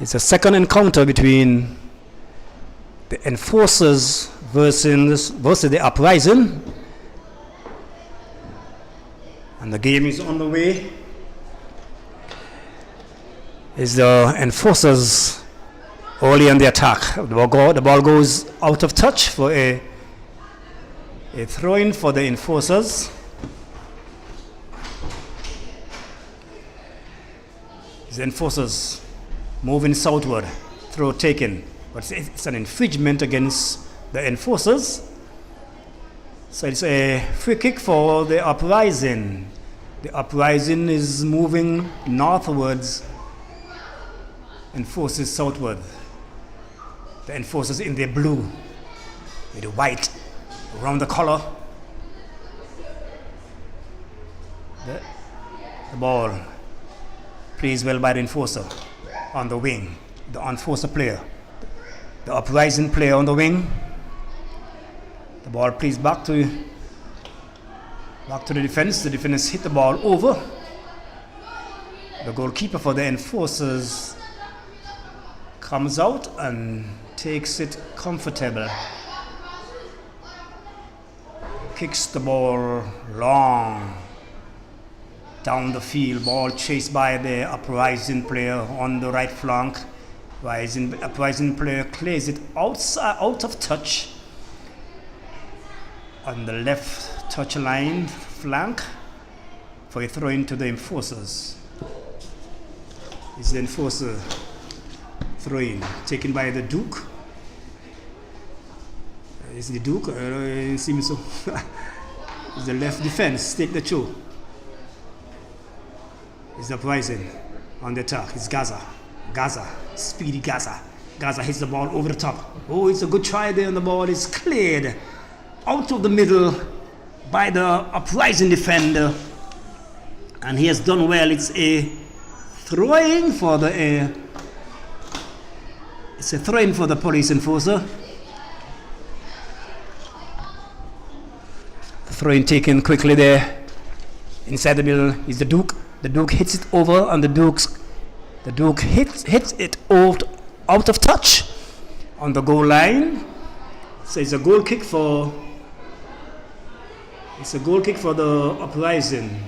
It's a second encounter between the enforcers versus the Uprising. And the game is on the way. It's the enforcers early on the attack. The ball goes out of touch for a throw-in for the enforcers. The enforcers moving southward, throw taken, but it's an infringement against the enforcers. So it's a free kick for the Uprising. The Uprising is moving northwards, enforcers southward. The enforcers in their blue with the white around the collar. The ball plays well by the enforcer on the wing, the enforcer player. The Uprising player on the wing. The ball plays back to the defense. The defenders hit the ball over. The goalkeeper for the enforcers comes out and takes it comfortable. Kicks the ball long down the field. Ball chased by the Uprising player on the right flank. Uprising player clears it out of touch on the left touch line flank for a throw into the enforcers. It's the enforcer throw in taken by the Duke. It's the Duke. It seems so. It's the left defense. Take the throw. It's the Uprising on the attack. It's Gaza. Speedy Gaza. Gaza hits the ball over the top. Oh, it's a good try there, and the ball is cleared out of the middle by the Uprising defender. And he has done well. It's a throw-in for the police enforcer. The throw-in taken quickly there. Inside the middle is the Duke. The Duke hits it over, and the Duke hits it out of touch on the goal line. So it's a goal kick for the Uprising.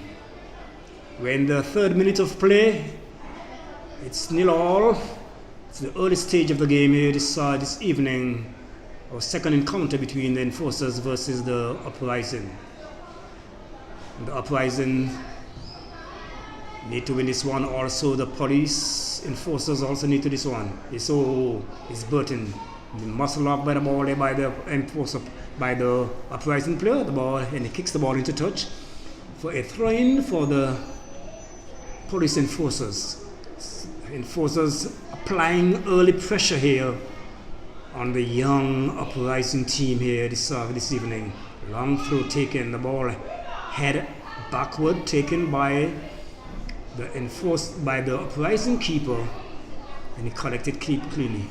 We're in the 3rd minute of play. It's 0-0. It's the early stage of the game here this evening. Our second encounter between the enforcers versus the Uprising. And the Uprising need to win this one. Also, the police enforcers also need to this one. It's Burton. The muscle up by the ball there by the enforcer, by the Uprising player. The ball, and he kicks the ball into touch for a throw-in for the police enforcers. Enforcers applying early pressure here on the young Uprising team here this evening. Long throw taken. The ball head backward taken by the Uprising keeper, and he collected cleanly.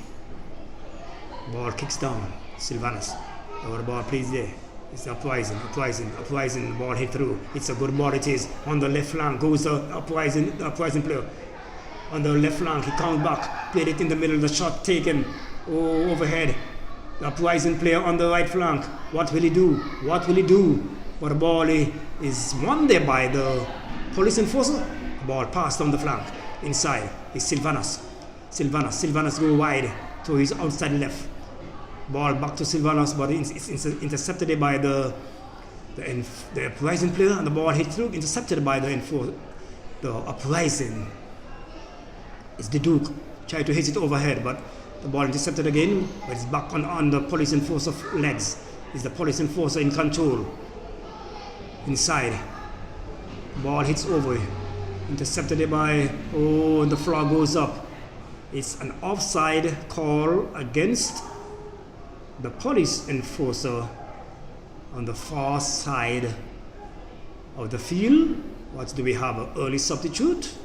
Ball kicks down. Sylvanus. Over the ball plays there. It's the Uprising. The ball hit through. It's a good ball. It is on the left flank. Goes the Uprising player. On the left flank, he comes back. Played it in the middle. The shot taken. Oh, overhead. The Uprising player on the right flank. What will he do? But the ball is won there by the police enforcer. Ball passed on the flank. Inside is Sylvanus. Sylvanus go wide to his outside left. Ball back to Sylvanus, but it's intercepted by the Uprising player, and the ball hit through, intercepted by the Uprising. It's the Duke. Tried to hit it overhead, but the ball intercepted again, but it's back on the police enforcer legs. It's the police enforcer in control. Inside. Ball hits over. Intercepted by, the flag goes up. It's an offside call against the police enforcer on the far side of the field. What do we have? An early substitute?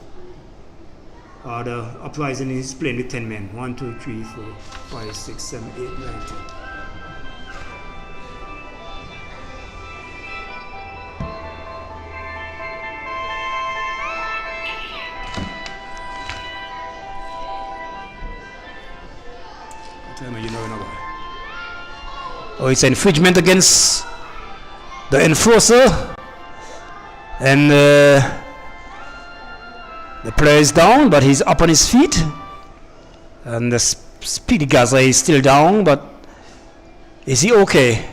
Or the Uprising is playing with 10 men. 1, 2, 3, 4, 5, 6, 7, 8, 9, 10. Tell me you know boy. Oh, it's an infringement against the enforcer. And the player is down, but he's up on his feet. And the Speedy Gaza is still down, but is he okay?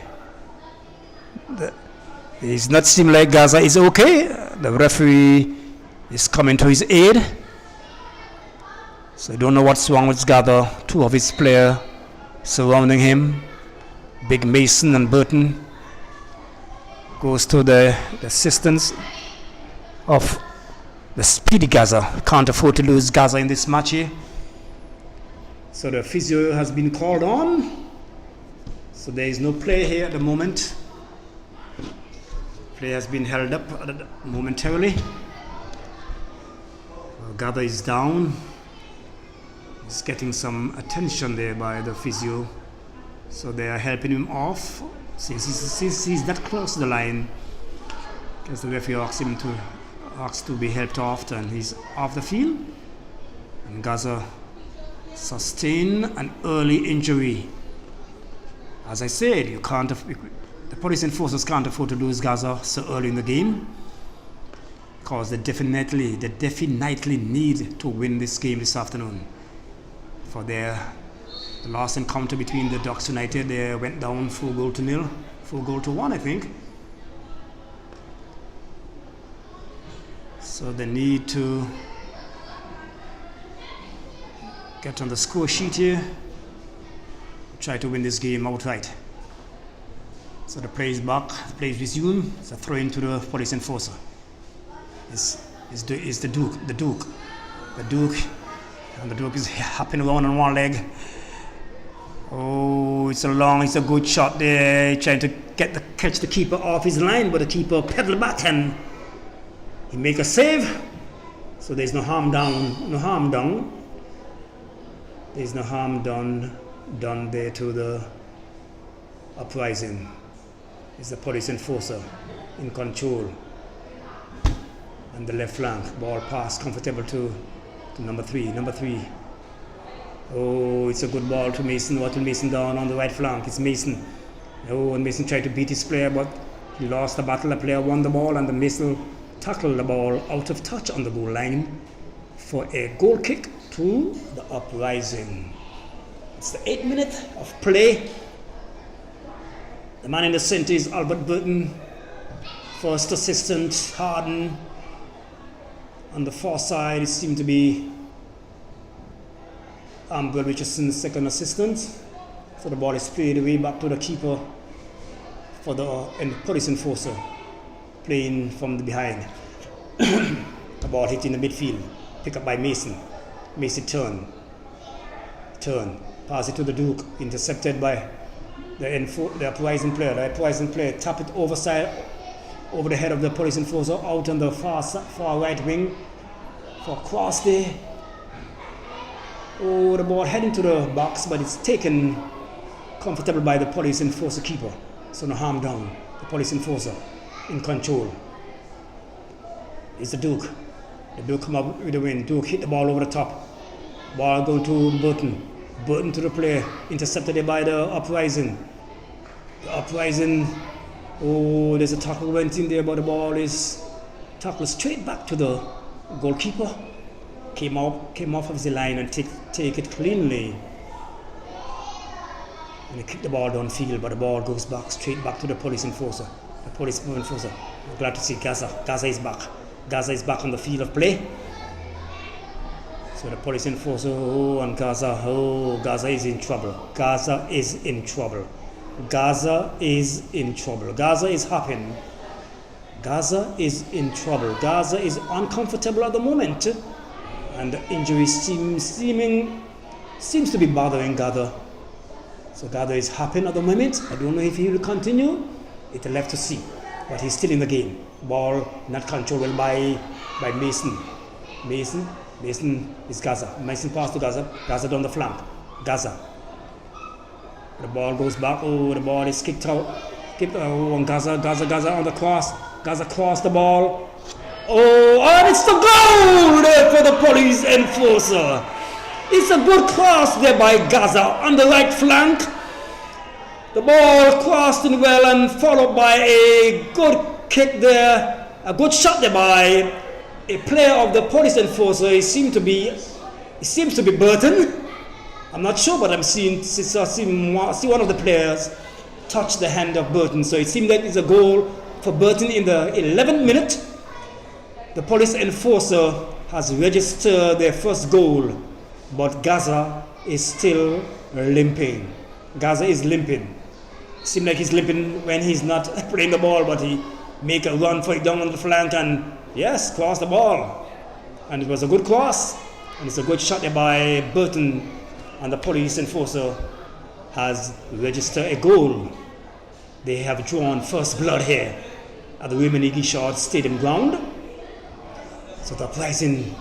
It's not seem like Gaza is okay. The referee is coming to his aid. So I don't know what's wrong with Gaza. Two of his players surrounding him. Big Mason and Burton goes to the assistance of the Speedy Gaza. Can't afford to lose Gaza in this match here. So the physio has been called on. So there is no play here at the moment. Play has been held up momentarily. Gaza is down. He's getting some attention there by the physio. So they are helping him off since he's that close to the line. Because the referee asks to be helped off, and he's off the field. And Gaza sustained an early injury. As I said, the police enforcers can't afford to lose Gaza so early in the game, because they definitely need to win this game this afternoon. For the last encounter between the Ducks United, they went down 4-0, 4-1, I think. So they need to get on the score sheet here, try to win this game outright. So the play is back, the play is resumed. It's a throw into the police enforcer. It's the Duke, and the Duke is hopping around on one leg. Oh, it's a good shot there, trying to catch the keeper off his line, but the keeper pedaled back and he make a save. So there's no harm done. There's no harm done there to the Uprising. It's the police enforcer in control. And the left flank, ball pass comfortable to number three. Oh, it's a good ball to Mason. Wattle Mason down on the right flank. It's Mason. Oh, and Mason tried to beat his player, but he lost the battle. The player won the ball, and the Mason tackled the ball out of touch on the goal line for a goal kick to the Uprising. It's the 8th minute of play. The man in the center is Albert Burton. First assistant, Harden. On the far side, it seemed to be Amber Richardson, second assistant. So the ball is played away back to the keeper for the police enforcer, playing from the behind. The ball hit in the midfield, picked up by Mason. Mason turn, pass it to the Duke, intercepted by the Uprising player. The Uprising player tap it over the head of the police enforcer, out on the far right wing for cross there. Oh, the ball heading to the box, but it's taken comfortable by the police enforcer keeper. So no harm done. The police enforcer in control. It's the Duke. The Duke come up with the win. Duke hit the ball over the top. Ball going to Burton. Burton to the player. Intercepted by the Uprising. The Uprising. Oh, there's a tackle went in there, but the ball is tackled straight back to the goalkeeper. Came off of the line and take it cleanly. And he kicked the ball downfield, but the ball goes straight back to the police enforcer. The police enforcer. I'm glad to see Gaza. Gaza is back. Gaza is back on the field of play. So the police enforcer, and Gaza. Oh, Gaza is in trouble. Gaza is in trouble. Gaza is in trouble. Gaza is hopping. Gaza is in trouble. Gaza is uncomfortable at the moment. And the injury seems to be bothering Gaza. So Gaza is happy at the moment. I don't know if he will continue. It's left to see. But he's still in the game. Ball not controlled by Mason. Mason is Gaza. Mason pass to Gaza. Gaza down the flank. Gaza. The ball goes back. Oh, the ball is kicked out. On Gaza on the cross. Gaza cross the ball. Oh, and it's the goal there for the police enforcer. It's a good cross there by Gaza on the right flank. The ball crossed in well and followed by a good kick there, a good shot there by a player of the police enforcer. It seems to be Burton. I'm not sure, but I see one of the players touch the hand of Burton. So it seems that it's a goal for Burton in the 11th minute. The police enforcer has registered their first goal, but Gaza is still limping. Gaza is limping. Seems like he's limping when he's not playing the ball, but he make a run for it down on the flank and yes, cross the ball. And it was a good cross, and it's a good shot there by Burton, and the police enforcer has registered a goal. They have drawn first blood here at the Women Iggy Short Stadium ground. So the Uprising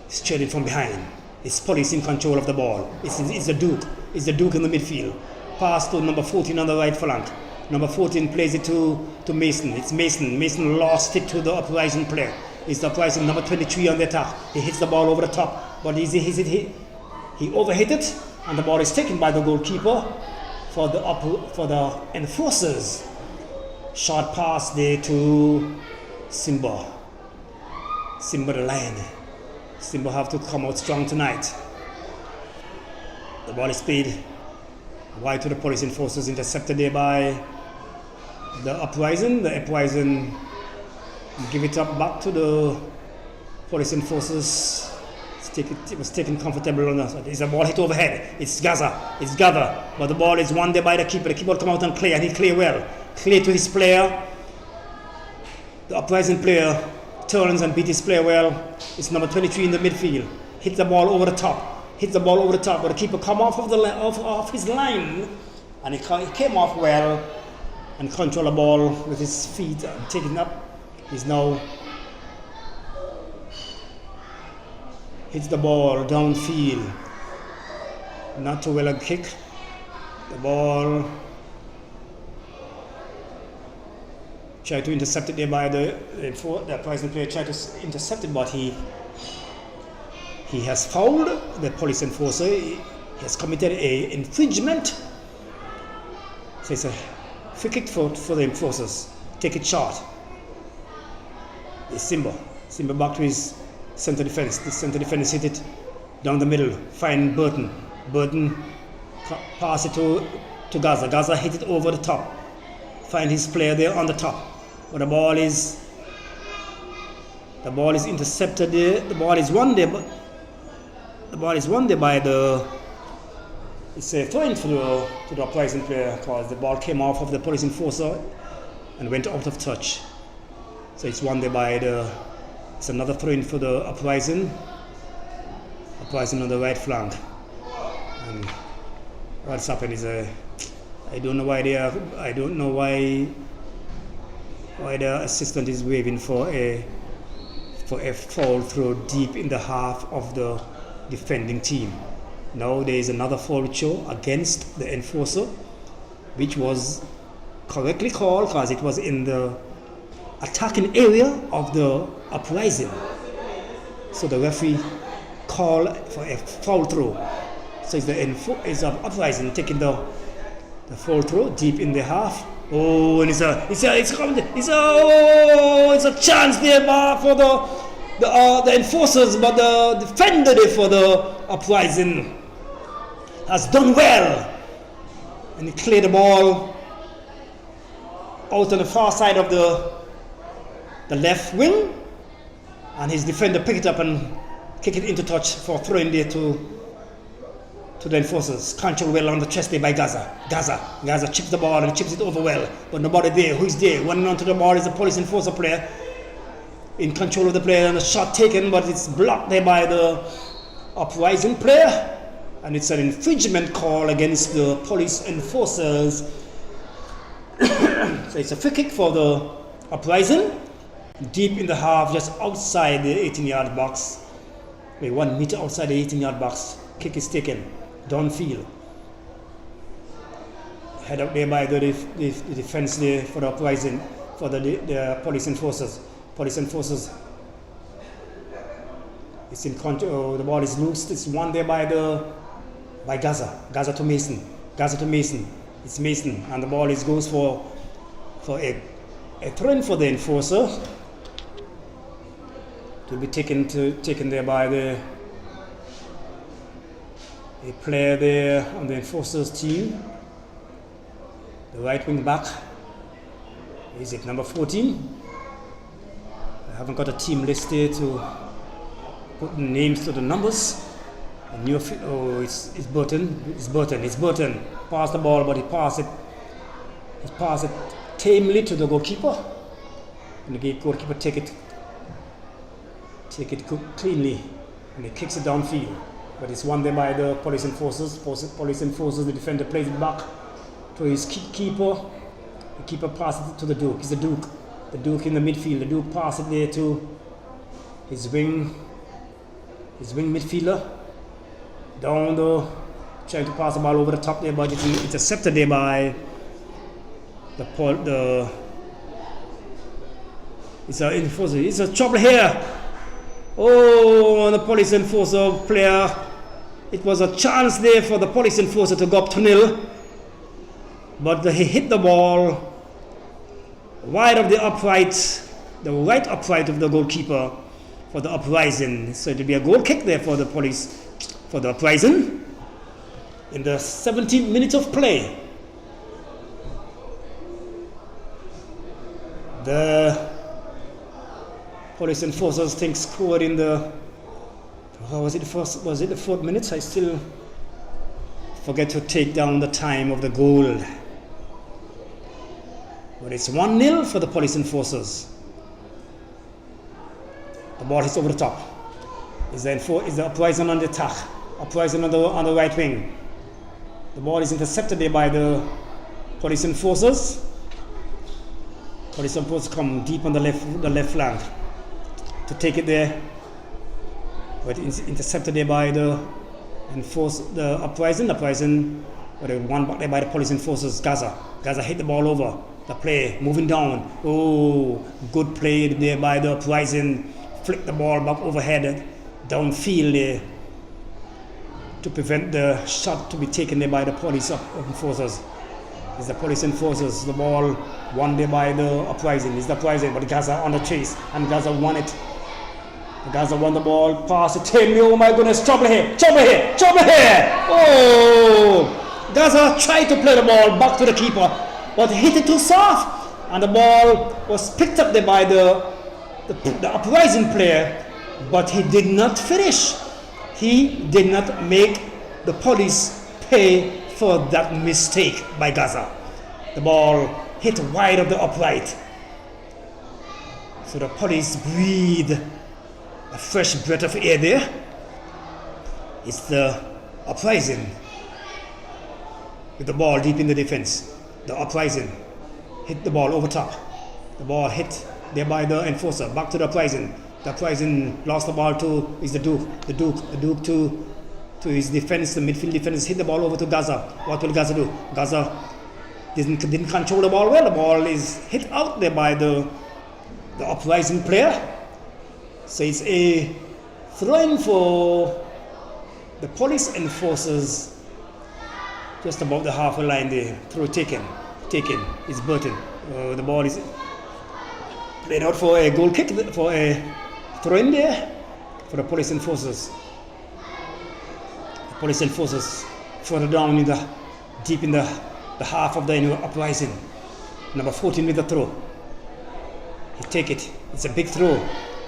is trailing from behind. It's police in control of the ball. It's the Duke. It's the Duke in the midfield. Pass to number 14 on the right flank. Number 14 plays it to Mason. It's Mason. Mason lost it to the Uprising player. It's the Uprising number 23 on the attack. He hits the ball over the top, but he overhit it, and the ball is taken by the goalkeeper for the enforcers. Short pass there to Simba. Simba the Lion. Simba have to come out strong tonight. The ball is played wide to the police enforcers, intercepted there by the Uprising. The Uprising give it up back to the police enforcers. It was taken comfortable on us. It's a ball hit overhead. It's Gaza. It's Gaza. But the ball is won there by the keeper. The keeper will come out and clear, and he clear well. Clear to his player. The Uprising player turns and beat his player well. It's number 23 in the midfield. Hit the ball over the top. Hit the ball over the top, but the keeper come off of off his line, and he came off well and control the ball with his feet and taking up. He's now hits the ball downfield. Not too well a kick. The ball tried to intercept it there by the Uprising player tried to intercept it, but he has fouled the police enforcer. He has committed an infringement. So it's a free kick for the enforcers. Take it short. It's Simba. Simba back to his center defense. The center defense hit it down the middle. Find Burton. Burton pass it to Gaza. Gaza hit it over the top. Find his player there on the top. But the ball is intercepted there. The ball is won there, but the ball is won there by the. It's a throw-in to the Uprising player because the ball came off of the police enforcer and went out of touch. So it's won there by the. It's another throw-in for the Uprising. Uprising on the right flank. And what's happened is I don't know why the assistant is waving for a foul throw deep in the half of the defending team. Now there is another foul throw against the enforcer, which was correctly called because it was in the attacking area of the Uprising. So the referee called for a foul throw. So it's the Uprising taking the foul throw deep in the half. Oh, and it's a chance there for the enforcers, but the defender there for the Uprising has done well, and he cleared the ball out on the far side of the left wing, and his defender picked it up and kicked it into touch for throwing there to the enforcers. Control well on the chest there by Gaza. Gaza chips the ball and chips it over well, but nobody there. Who's there? Running onto the ball is a police enforcer player in control of the player, and a shot taken, but it's blocked there by the Uprising player, and it's an infringement call against the police enforcers. So it's a free kick for the Uprising, deep in the half, just outside the 18-yard box. 1 meter outside the 18-yard box. Kick is taken downfield. Head up there by the defense there for the Uprising, for the police enforcers. Police enforcers It's in control. The ball is loose. It's won there by Gaza. Gaza to Mason. Gaza to Mason. It's Mason, and the ball goes for a throw-in for the enforcer. It will be taken there by a player there on the enforcer's team. The right wing back. Is it number 14? I haven't got a team list there to put names to the numbers. It's Burton. It's Burton. Pass the ball, but he passed it tamely to the goalkeeper. And the goalkeeper take it cleanly, and he kicks it downfield. But it's won there by the police enforcers. The defender plays it back to his keeper. The keeper passes it to the Duke. It's the Duke. The Duke in the midfield. The Duke passes it there to his wing midfielder. Trying to pass the ball over the top there, but it's intercepted there by it's an enforcer. It's a trouble here. Oh, the police enforcer player. It was a chance there for the police enforcer to go up to nil, but he hit the ball wide of the upright, the right upright of the goalkeeper for the Uprising. So it will be a goal kick there for the Uprising in the 17th minute of play. The police enforcers think scored in the was it the fourth minute? I still forget to take down the time of the goal. But it's 1-0 for the police enforcers. The ball hits over the top. Is the Uprising on the attack? Uprising on the right wing. The ball is intercepted there by the police enforcers. Police enforcers come deep on the left flank to take it there, but it's intercepted there by the Uprising. But they won back there by the police enforcers. Gaza hit the ball over. The play moving down. Oh, good play there by the Uprising. Flick the ball back overhead, downfield there, to prevent the shot to be taken there by the police enforcers. It's the police enforcers. The ball won there by the Uprising. It's the Uprising, but Gaza on the chase, and Gaza won it. Gaza won the ball, pass it, oh my goodness, trouble here. Oh, Gaza tried to play the ball back to the keeper, but hit it too soft, and the ball was picked up there by the Uprising player, but he did not finish. He did not make the police pay for that mistake by Gaza. The ball hit wide of the upright. So the police breathe a fresh breath of air there. It's the Uprising with the ball deep in the defense. The Uprising hit the ball over top. The ball hit there by the enforcer. Back to the Uprising. The Uprising lost the ball to is the Duke. The Duke to his defense. The midfield defenders hit the ball over to Gaza. What will Gaza do? Gaza didn't control the ball well. The ball is hit out there by the Uprising player. So it's a throw-in for the police enforcers just above the halfway line there. Throw taken. It's Burton. The ball is played out for a goal kick, for a throw-in there for the police enforcers. The police enforcers further down deep in the half of the Uprising. Number 14 with the throw. He take it. It's a big throw.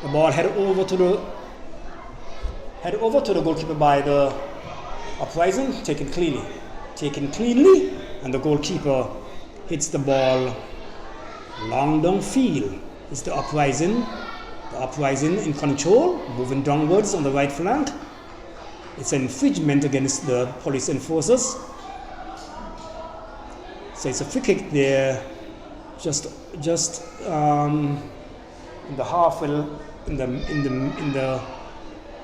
The ball head over to the goalkeeper by the Uprising. Taken cleanly, and the goalkeeper hits the ball long downfield. It's the Uprising in control, moving downwards on the right flank. It's an infringement against the police enforcers. So it's a free kick there, just in the half, in the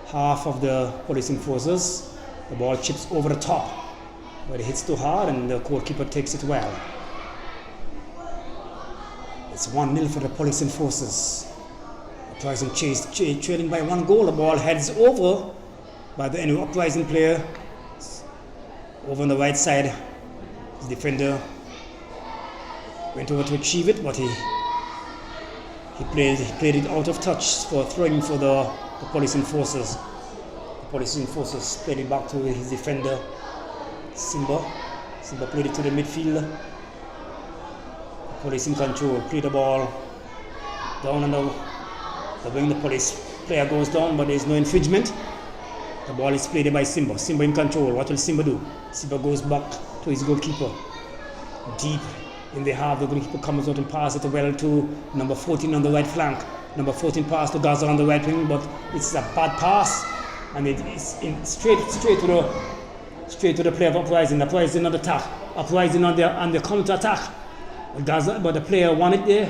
half of the police enforcers. The ball chips over the top, but it hits too hard, and the goalkeeper takes it well. It's 1-0 for the police enforcers. The Uprising trailing by 1 goal. The ball heads over by the new Uprising player. Over on the right side, his defender went over to achieve it, but he played it out of touch for throwing for the police enforcers. The police enforcers played it back to his defender, Simba. Simba played it to the midfield. The police in control, play the ball down and out. The wing, the police player goes down, but there is no infringement. The ball is played by Simba. Simba in control. What will Simba do? Simba goes back to his goalkeeper. Deep in the half, the goalkeeper comes out and passes it well to number 14 on the right flank. Number 14 pass to Gaza on the right wing, but it's a bad pass, and it is straight to the player of Uprising. Uprising on the attack. Uprising on the counter attack. But the player won it there.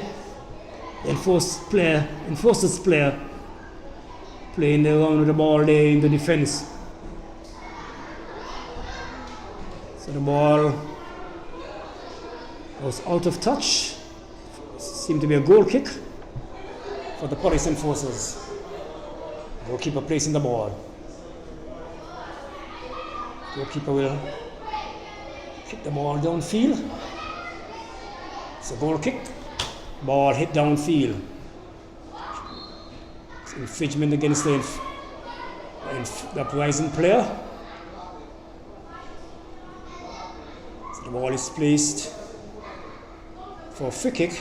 The enforcers player playing around with the ball there in the defense. So the ball was out of touch. Seemed to be a goal kick for the police enforcers. Goalkeeper placing the ball. Goalkeeper will kick the ball downfield. It's a goal kick. Ball hit downfield. It's infringement against the Uprising player. So the ball is placed for a free kick.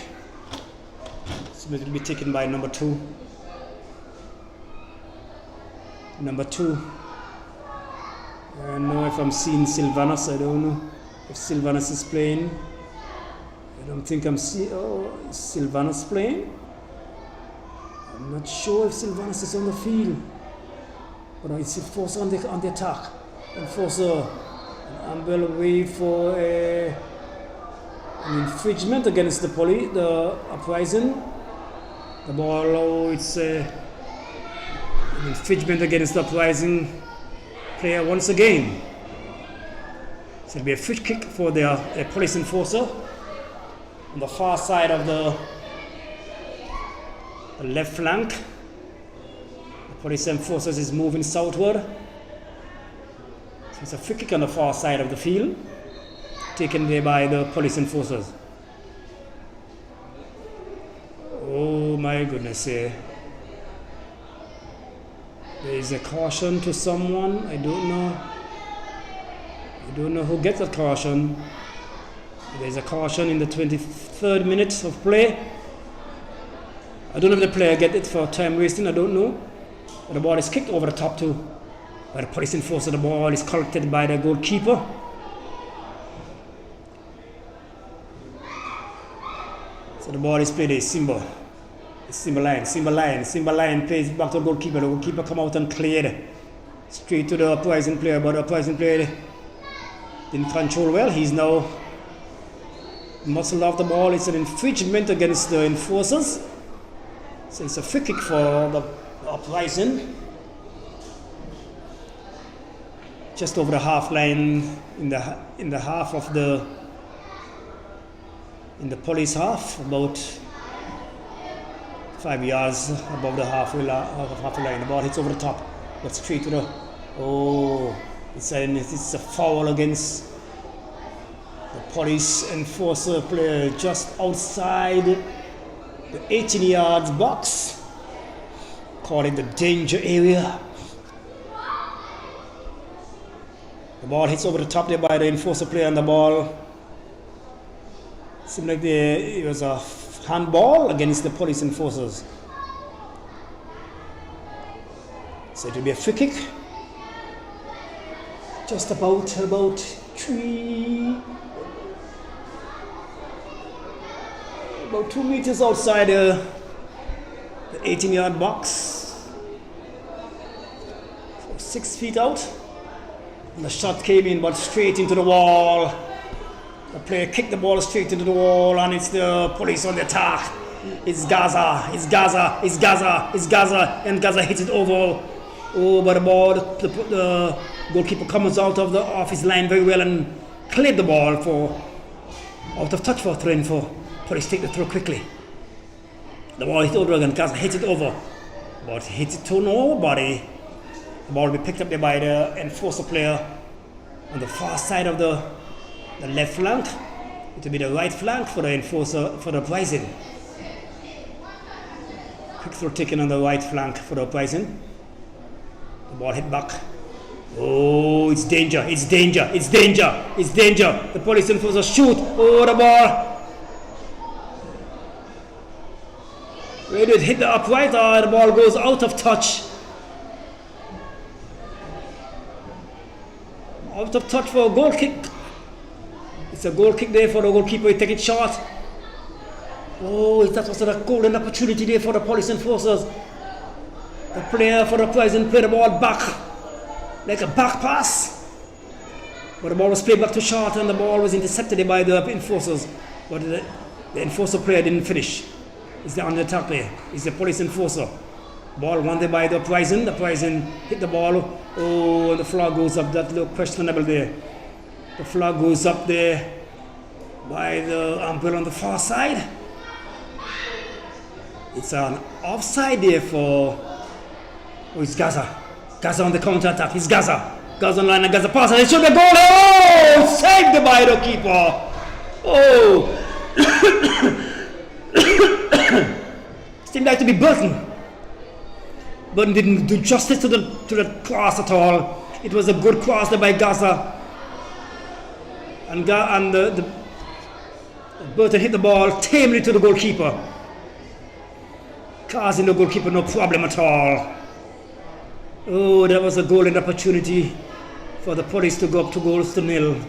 So it will be taken by number 2. Number 2. I don't know if I'm seeing Sylvanus. I don't know if Sylvanus is playing. I don't think I'm seeing. Oh, is Sylvanus playing? I'm not sure if Sylvanus is on the field. But it's Enforcer on the attack. Enforcer, an umbrella way for an infringement against the Uprising. The ball, it's an infringement against the Uprising player once again. So it'll be a free kick for the police enforcer on the far side of the left flank. The police enforcers is moving southward. So it's a free kick on the far side of the field, taken there by the police enforcers. Oh my goodness, there is a caution to someone. I don't know who gets that caution. There's a caution in the 23rd minute of play. I don't know if the player get it for time wasting, I don't know. But the ball is kicked over the top too by the police enforcer. The ball is collected by the goalkeeper. So the ball is played a Simba. It's Simba Lion plays back to the goalkeeper. The goalkeeper come out and cleared straight to the Uprising player, but the Uprising player didn't control well. He's now muscled off the ball. It's an infringement against the enforcers. So it's a free kick for the Uprising. Just over the half line, in the half of the police half, about 5 yards above the halfway line. The ball hits over the top, but straight to the. Oh, it's a foul against the police enforcer player just outside the 18 yards box. Call it the danger area. The ball hits over the top there by the enforcer player, and the ball seemed like it was a handball against the police enforcers. So it will be a free kick. Just about 2 meters outside the 18-yard box. So 6 feet out. And the shot came in, but straight into the wall. The player kicked the ball straight into the wall, and it's the police on the attack. It's Gaza, and Gaza hits it over. Oh, but the ball, the goalkeeper comes out off his line very well and cleared the ball for out of touch for a throw-in for police take the throw quickly. The ball hit over again, Gaza hits it over. but hit it to nobody. The ball will be picked up there by the enforcer player on the far side of the left flank. It will be the right flank for the enforcer for the Uprising. Quick throw taken on the right flank for the Uprising. The ball hit back. Oh, it's danger, it's danger, it's danger, it's danger. The police enforcer shoot. Oh, the ball. Where did it hit the upright or the ball goes out of touch? Out of touch for a goal kick. It's a goal kick there for the goalkeeper. He take it short. Oh, that was a golden opportunity there for the police enforcers. The player for the Uprising played the ball back like a back pass. But the ball was played back too short and the ball was intercepted by the enforcers. But the enforcer player didn't finish. It's the under-attack player. It's the police enforcer. Ball won there by the Uprising. The Uprising hit the ball. Oh, and the flag goes up. That looked questionable there. The flag goes up there by the umpire on the far side. It's an offside there for... Oh, it's Gaza. Gaza on the counter-attack. It's Gaza. Gaza on line and Gaza pass. And it should be a goal. Oh! Saved by the keeper. Oh! Seemed like to be Burton. Burton didn't do justice to the cross at all. It was a good cross there by Gaza. And Burton hit the ball tamely to the goalkeeper, causing the goalkeeper no problem at all. Oh, that was a golden opportunity for the police to go up 2-0.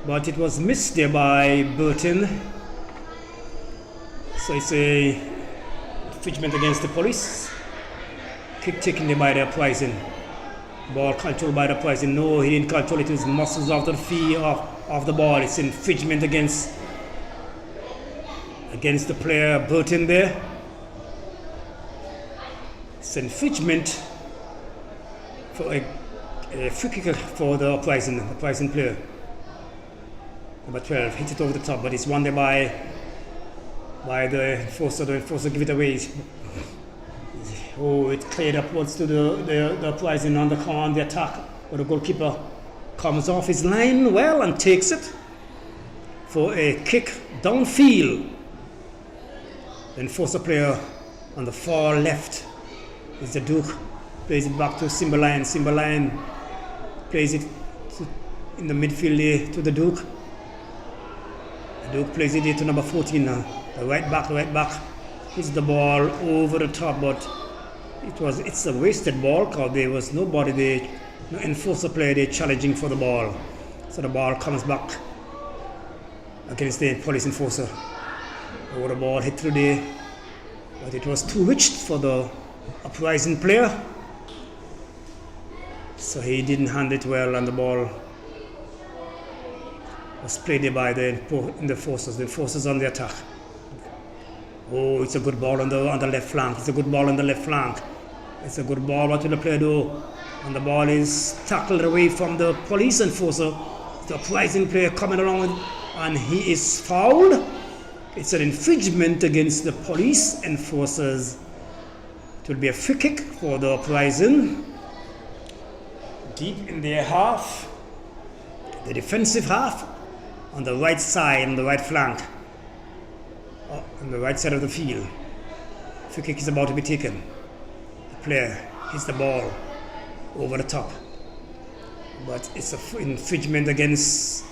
But it was missed there by Burton. So it's a infringement against the police. Kick taken there by the Uprising. Ball controlled by the Uprising. No, he didn't control it. His muscles off the feet of the ball. It's infringement against the player Burton there. It's infringement for a free kick for the Uprising player. Number 12 hit it over the top, but it's won there by the enforcer. The enforcer give it away. Oh, it cleared upwards to the Uprising on the attack, but the goalkeeper comes off his line well and takes it for a kick downfield. The enforcer player on the far left is the Duke. Plays it back to Simbaline. Simbaline plays it in the midfield there to the Duke. The Duke plays it there to number 14 now. The right back hits the ball over the top, but it's a wasted ball because there was nobody there, no enforcer player there challenging for the ball. So the ball comes back against the police enforcer. Oh, the ball hit through there, but it was too rich for the Uprising player. So he didn't handle it well, and the ball was played there by the enforcers on the attack. Oh, it's a good ball on the left flank. It's a good ball on the left flank. It's a good ball. What will the player do? And the ball is tackled away from the police enforcer. The Uprising player coming along and he is fouled. It's an infringement against the police enforcers. It will be a free kick for the Uprising. Deep in their half, the defensive half, on the right side, on the right flank, on the right side of the field. Free kick is about to be taken. The player hits the ball over the top, but it's an infringement against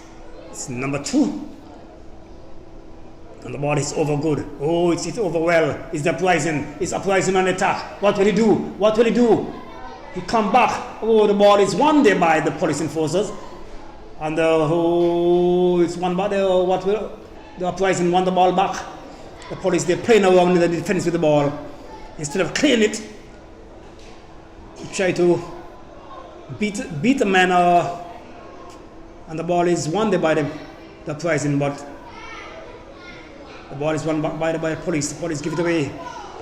number 2. And the ball is over good. Oh, it's over well. It's the Uprising. It's Uprising on attack. What will he do? What will he do? He come back. Oh, the ball is won there by the police enforcers. And it's won by the Uprising won the ball back. The police, they're playing around in the defense with the ball. Instead of clearing it, he try to beat the man, and the ball is won there by the Uprising, but the ball is won by the police. The police give it away.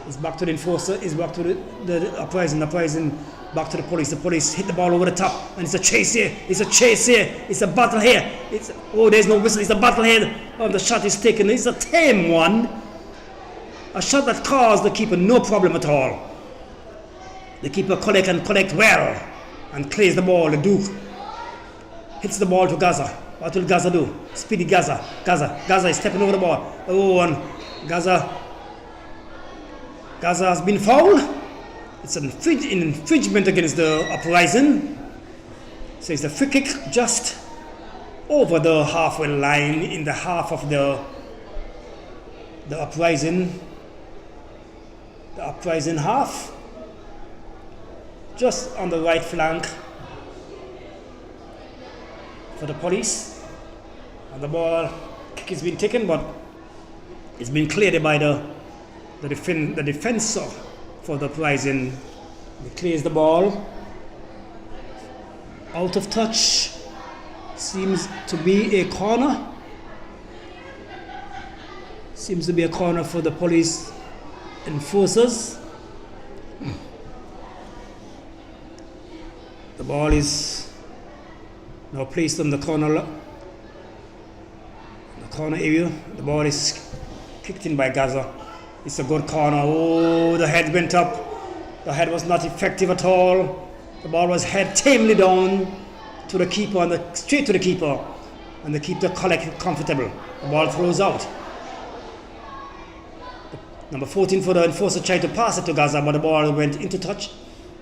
It's back to the enforcer. It's back to the Uprising. The Uprising back to the police. The police hit the ball over the top, and it's a chase here. It's a chase here. It's a battle here. There's no whistle. It's a battle here. Oh, the shot is taken. It's a tame one. A shot that caused the keeper no problem at all. The keeper collect well and clears the ball. The Duke hits the ball to Gaza. What will Gaza do? Speedy Gaza. Gaza is stepping over the ball. Oh, and Gaza has been fouled. It's an infringement against the Uprising. So it's a free kick just over the halfway line in the half of the Uprising. The Uprising half. Just on the right flank for the police. And the ball kick has been taken, but it's been cleared by the defensor for the Uprising. He clears the ball. Out of touch. Seems to be a corner. Seems to be a corner for the police enforcers. The ball is now placed on the corner area. The ball is kicked in by Gaza. It's a good corner. Oh, the head went up. The head was not effective at all. The ball was head tamely down to the keeper and straight to the keeper, and the keeper collected comfortable. The ball throws out. Number 14 for the enforcer tried to pass it to Gaza, but the ball went into touch.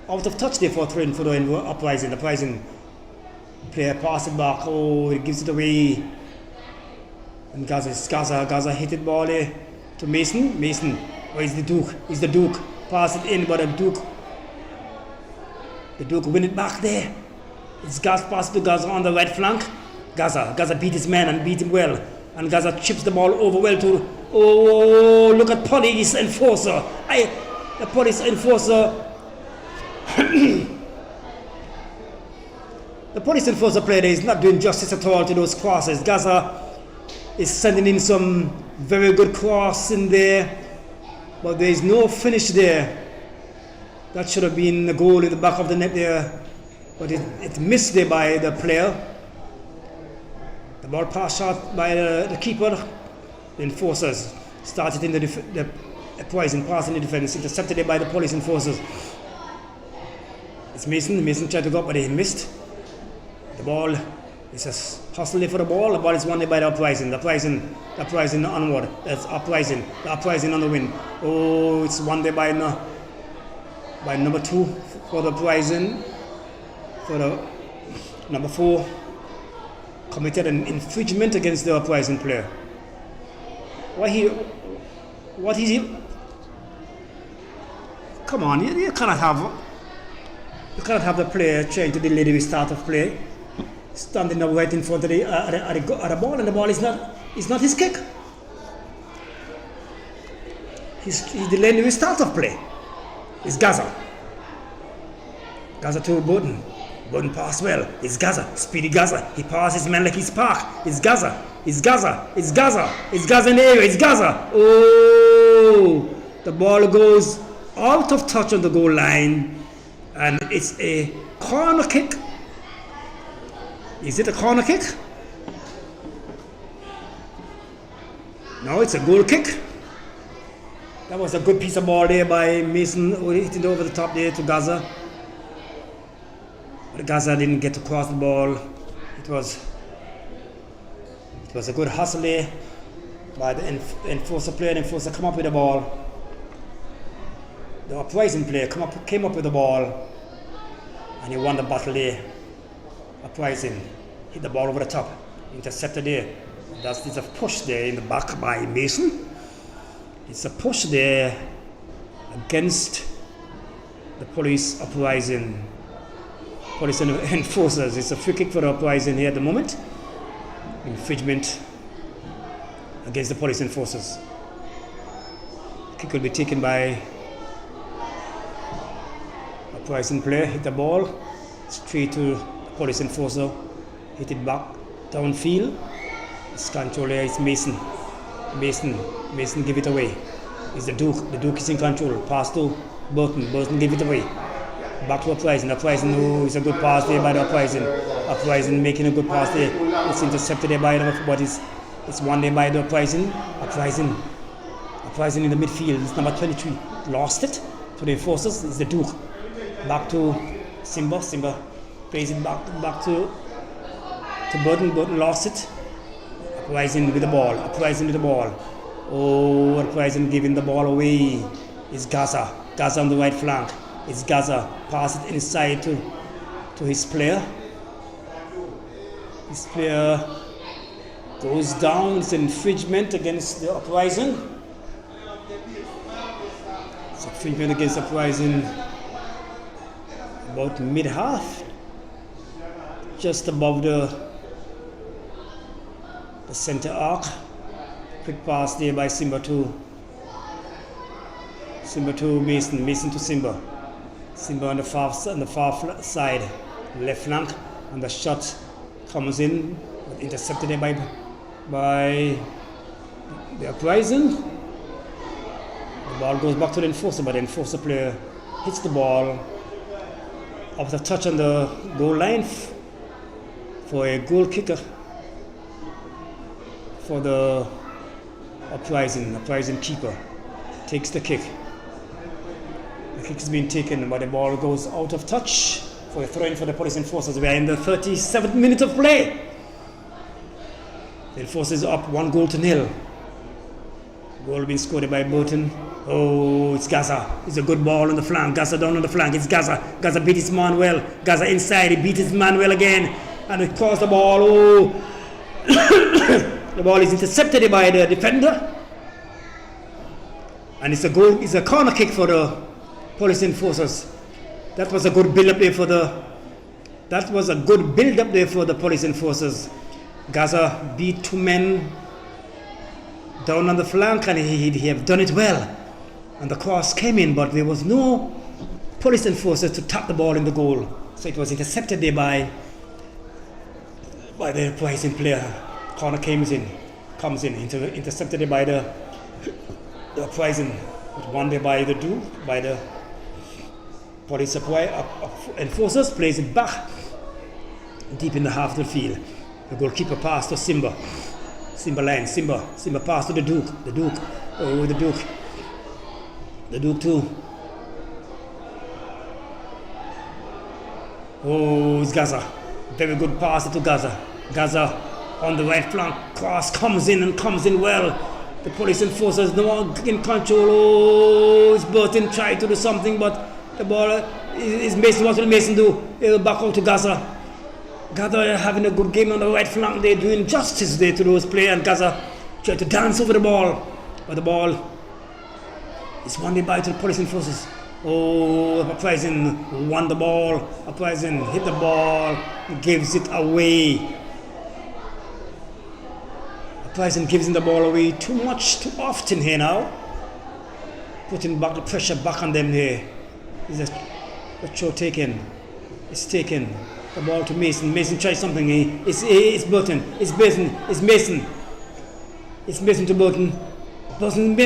Out of touch, therefore, thrown for the Uprising. The Uprising player passed it back. Oh, it gives it away. And Gaza hit it ball to Mason. Oh, it's the Duke. It's the Duke. Pass it in, but the Duke win it back there. It's Gaza pass to Gaza on the right flank. Gaza beat his man and beat him well. And Gaza chips the ball over well to. Oh, look at police enforcer. The police enforcer. The police enforcer player is not doing justice at all to those crosses. Gaza is sending in some very good cross in there, but there is no finish there. That should have been a goal in the back of the net there, but it missed there by the player. The ball passed shot by the keeper. The enforcers started in the Uprising pass in the defense, intercepted there by the police enforcers. It's Mason tried to go up, but he missed. The ball is a hustle for the ball. The ball is won by the Uprising. The Uprising onward. That's Uprising. The Uprising on the win. Oh, it's won there by number 2 for the Uprising. For the number 4 committed an infringement against the Uprising player. What is he? Come on, you cannot have the player trying to delay the start of play, standing up right in front of the ball, and the ball is not his kick. He's delaying the start of play. It's Gaza. Gaza to Bowden. Bowden pass well. It's Gaza. Speedy Gaza. He passes his man like he's parked. It's Gaza. It's Gaza. It's Gaza. It's Gaza in the area. It's Gaza. Oh! The ball goes out of touch on the goal line. And it's a corner kick. Is it a corner kick? No, it's a goal kick. That was a good piece of ball there by Mason, who hit it over the top there to Gaza. But Gaza didn't get to cross the ball. It was a good hustle there by the enforcer player. The enforcer come up with the ball. The Uprising player came up with the ball, and he won the battle there. Uprising hit the ball over the top, intercepted there. It's a push there in the back by Mason. It's a push there against the police Uprising. Police enforcers. It's a free kick for the Uprising here at the moment. Infringement against the police enforcers. Kick will be taken by Uprising player. Hit the ball straight to the police enforcer. Hit it back downfield. It's control here. It's Mason. Mason give it away. It's the Duke. The Duke is in control. Pass to Burton. Burton give it away. Back to Uprising. Uprising, oh, it's a good pass there by the Uprising. Uprising making a good pass there. It's intercepted there by the, but it's won there by the Uprising. Uprising in the midfield. It's number 23. Lost it to the enforcers. It's the Duke. Back to Simba. Simba plays it back to Burton. Burton lost it. Uprising with the ball. Uprising with the ball. Oh, Uprising giving the ball away. It's Gaza. Gaza on the right flank. It's Gaza. Pass it inside to his player. His player goes down. It's infringement against the Uprising. It's infringement against Uprising about mid-half. Just above the center arc. Quick pass there by Simba to Mason. Mason to Simba. Simba on the far side, left flank, and the shot comes in, intercepted there by the Uprising. The ball goes back to the enforcer, but the enforcer player hits the ball off the touch on the goal line for a goal kicker for the Uprising keeper. Takes the kick. The kick has been taken, but the ball goes out of touch for a throw-in for the police enforcers. We are in the 37th minute of play. The enforcers up 1-0. Goal being scored by Burton. Oh, it's Gaza. It's a good ball on the flank. Gaza down on the flank. It's Gaza. Gaza beat his man well. Gaza inside. He beat his man well again. And it caused the ball. Oh. The ball is intercepted by the defender. And it's a goal. It's a corner kick for the police enforcers. That was a good build-up there for the police enforcers. Gaza beat 2 men down on the flank, and he have done it well. And the cross came in, but there was no police enforcer to tap the ball in the goal. So it was intercepted there by the Uprising player. Corner comes in, intercepted there by the Uprising. Won there by the Duke, by the police enforcers. Plays it back deep in the half of the field. The goalkeeper pass to Simba. Simba pass to the Duke. Oh, the Duke too. Oh, it's Gaza. Very good pass to Gaza. Gaza on the right flank. Cross comes in well. The police enforcers no more in control. Oh, it's Burton tried to do something, but the ball is Mason. What will Mason do? He'll back out to Gaza. Gaza having a good game on the right flank. They're doing justice there to those players, and Gaza tried to dance over the ball, but the ball is won by to the police enforcers. Oh, Uprising won the ball. Uprising hit the ball, gives it away. Uprising gives the ball away too often here now. Putting back the pressure back on them here. Is a throw taken. It's taken. The ball to Mason. Mason tries something. It's Burton. It's Mason. It's Mason to Burton. Burton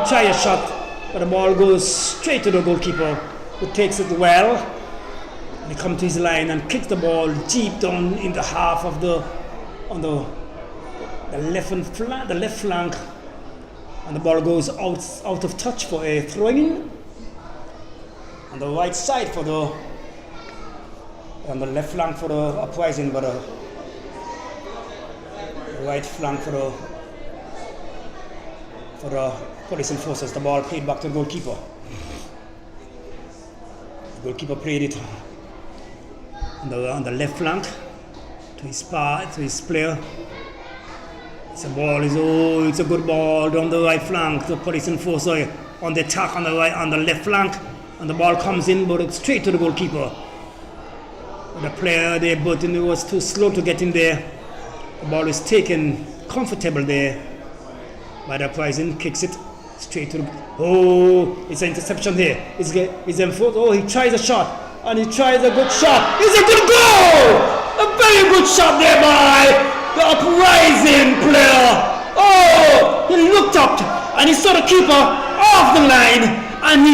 try a shot, but the ball goes straight to the goalkeeper, who takes it well. And he comes to his line and kicks the ball deep down in the half of the left flank, and the ball goes out of touch for a throw-in. On the right side on the left flank for the Uprising, but the right flank for the police enforcers. The ball played back to the goalkeeper. The goalkeeper played it on the left flank to his player. It's a good ball down the right flank. The police enforcer on the attack on the left flank, and the ball comes in, but it's straight to the goalkeeper. The player there, Burton, was too slow to get in there. The ball is taken comfortable there by the Uprising. Kicks it straight to the. Oh, it's an interception here. It's enforced. Oh, he tries a shot, and he tries a good shot. It's a good goal. A very good shot there by the Uprising player. Oh, he looked up and he saw the keeper off the line, and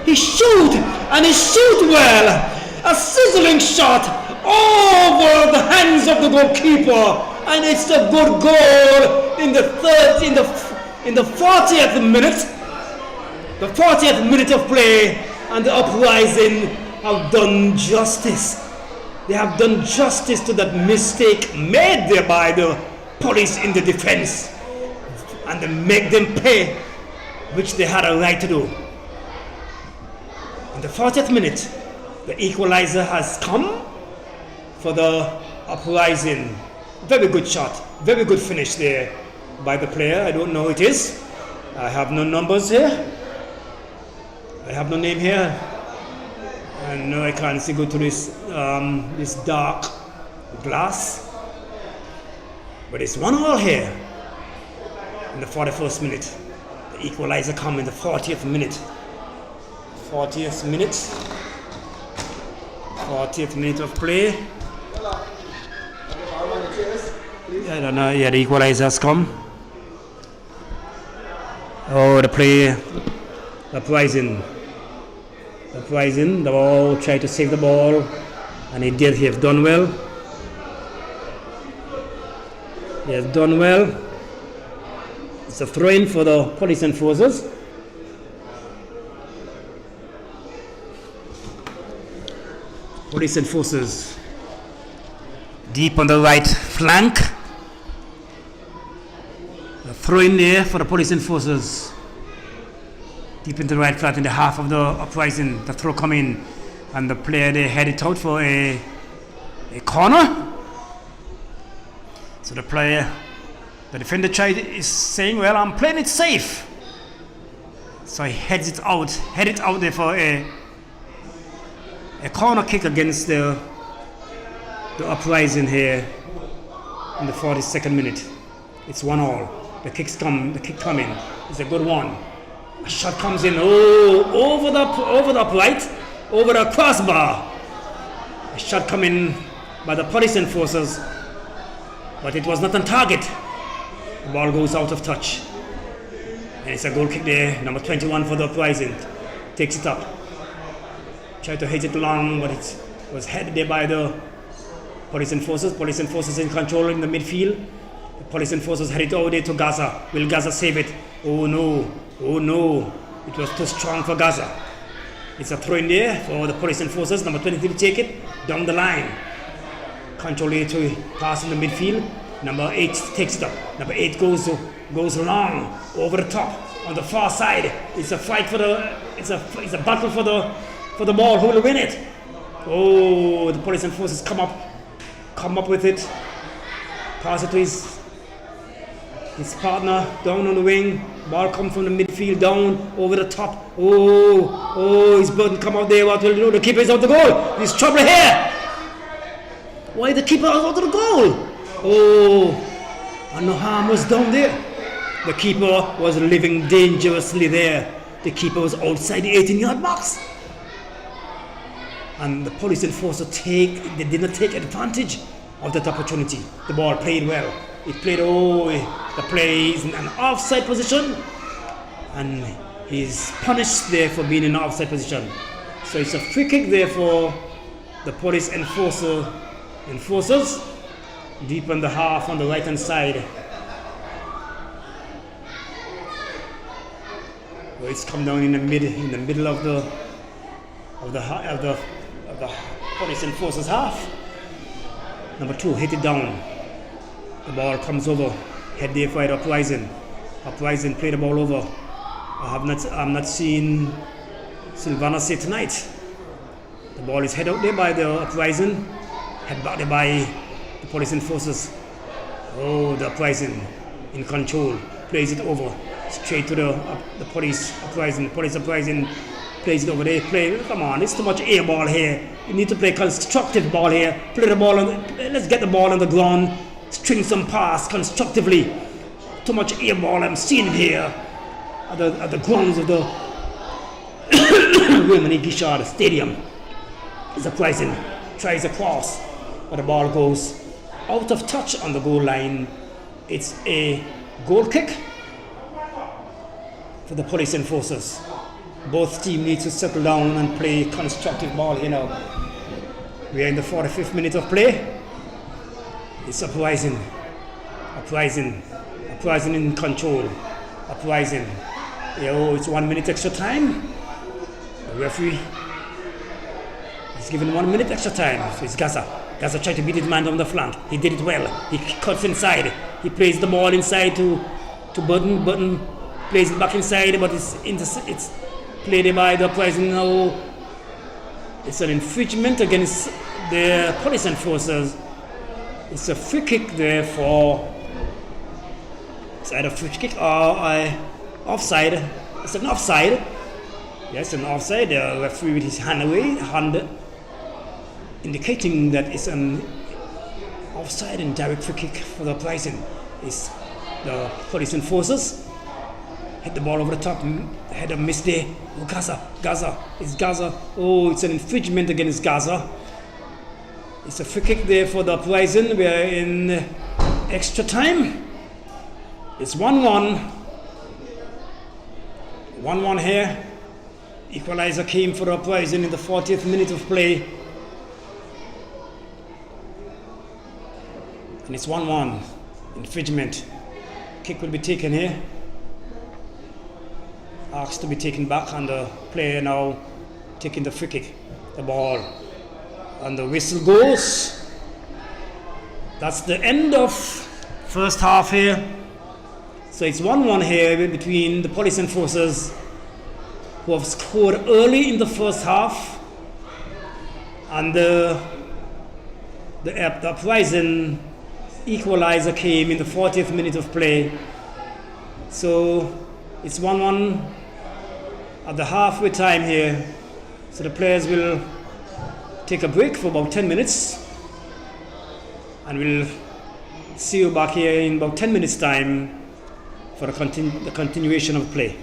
he shoot well. A sizzling shot over the hands of the goalkeeper, and it's a good goal in the 40th minute. The 40th minute of play, And the Uprising have done justice. They have done justice to that mistake made there by the police in the defense. And they make them pay, which they had a right to do. In the 40th minute, the equalizer has come for the Uprising. Very good shot, very good finish there by the player. I don't know who it is. I have no numbers here. I have no name here. And no, I can't see go to this this dark glass. But it's 1-1 here in the 41st minute. The equalizer come in the 40th minute. 40th minute. 40th minute of play. I don't know. Yeah, the equalizer has come. Oh, the play. Uprising. The ball, tried to save the ball, and he did. He has done well. He has done well. It's a throw-in for the police enforcers. Police enforcers deep on the right flank. A throw-in there for the police enforcers. Deep into the right flat in the half of the Uprising. The throw come in, and the player they head it out for a corner. So the defender is saying, well, I'm playing it safe. So he heads it out there for a corner kick against the Uprising here in the 42nd minute. It's 1-1. The kick coming. It's a good one. A shot comes in, over the upright, over the crossbar. A shot coming by the police enforcers, but it was not on target. The ball goes out of touch. And it's a goal kick there, number 21 for the Uprising. Takes it up. Tried to hit it long, but it was headed there by the police enforcers. Police enforcers in control in the midfield. The police enforcers head it over there to Gaza. Will Gaza save it? Oh no, it was too strong for Gaza. It's a throw in there for the police enforcers. Number 23 to take it down the line. Control it to pass in the midfield. Number 8 takes it up. Number 8 goes long over the top on the far side. It's a fight it's a battle for the ball. Who will win it? Oh, the police enforcers come up with it. Pass it to his partner down on the wing. Ball come from the midfield down over the top. Oh, his burden come out there. What will he do? The keeper is out the goal. There's trouble here. Why the keeper out of the goal? Oh, and no harm was down there. The keeper was living dangerously there. The keeper was outside the 18-yard box. And the police enforcer they did not take advantage of that opportunity. The ball played well. It played, the play is in an offside position, and he's punished there for being in an offside position. So it's a free kick there for the police enforcers, deep in the half on the right hand side. Well, it's come down in the middle of the police enforcers half. Number 2 hit it down. The ball comes over, head there for the Uprising. Uprising play the ball over. I'm not seeing Silvana say tonight. The ball is head out there by the Uprising, head back there by the police enforcers. Oh, the Uprising in control, plays it over, straight to the police Uprising. Police Uprising plays it over there. Come on, it's too much air ball here. You need to play constructive ball here. Play the ball let's get the ball on the ground. String some pass constructively. Too much air ball I'm seeing here at the grounds of the Romani Gishard Stadium. It's Uprising, tries a cross, but the ball goes out of touch on the goal line. It's a goal kick for the police enforcers. Both teams need to settle down and play constructive ball here now. We are in the 45th minute of play. It's Uprising in control. Uprising. It's 1 minute extra time. The referee is given 1 minute extra time. So it's Gaza. Gaza tried to beat his man on the flank. He did it well. He cuts inside. He plays the ball inside to Button. Button plays it back inside, but it's played by the Uprising now. It's an infringement against the police enforcers. It's a free kick there for. It's either free kick or offside. It's an offside. Yes, an offside. The referee with his hand away, indicating that it's an offside and direct free kick for the Uprising. It's the police enforcers hit the ball over the top, had a miss there. Oh, Gaza, it's Gaza. Oh, it's an infringement against Gaza. It's a free kick there for the Uprising. We are in extra time. It's 1-1. 1-1 here. Equalizer came for the Uprising in the 40th minute of play. And it's 1-1. Infringement. Kick will be taken here. Asked to be taken back, and the player now taking the free kick. The ball. And the whistle goes. That's the end of first half here. So it's 1-1 here between the police enforcers, who have scored early in the first half, and the Uprising equalizer came in the 40th minute of play. So it's 1-1 at the halfway time here. So the players will take a break for about 10 minutes, and we'll see you back here in about 10 minutes time for the continuation of play.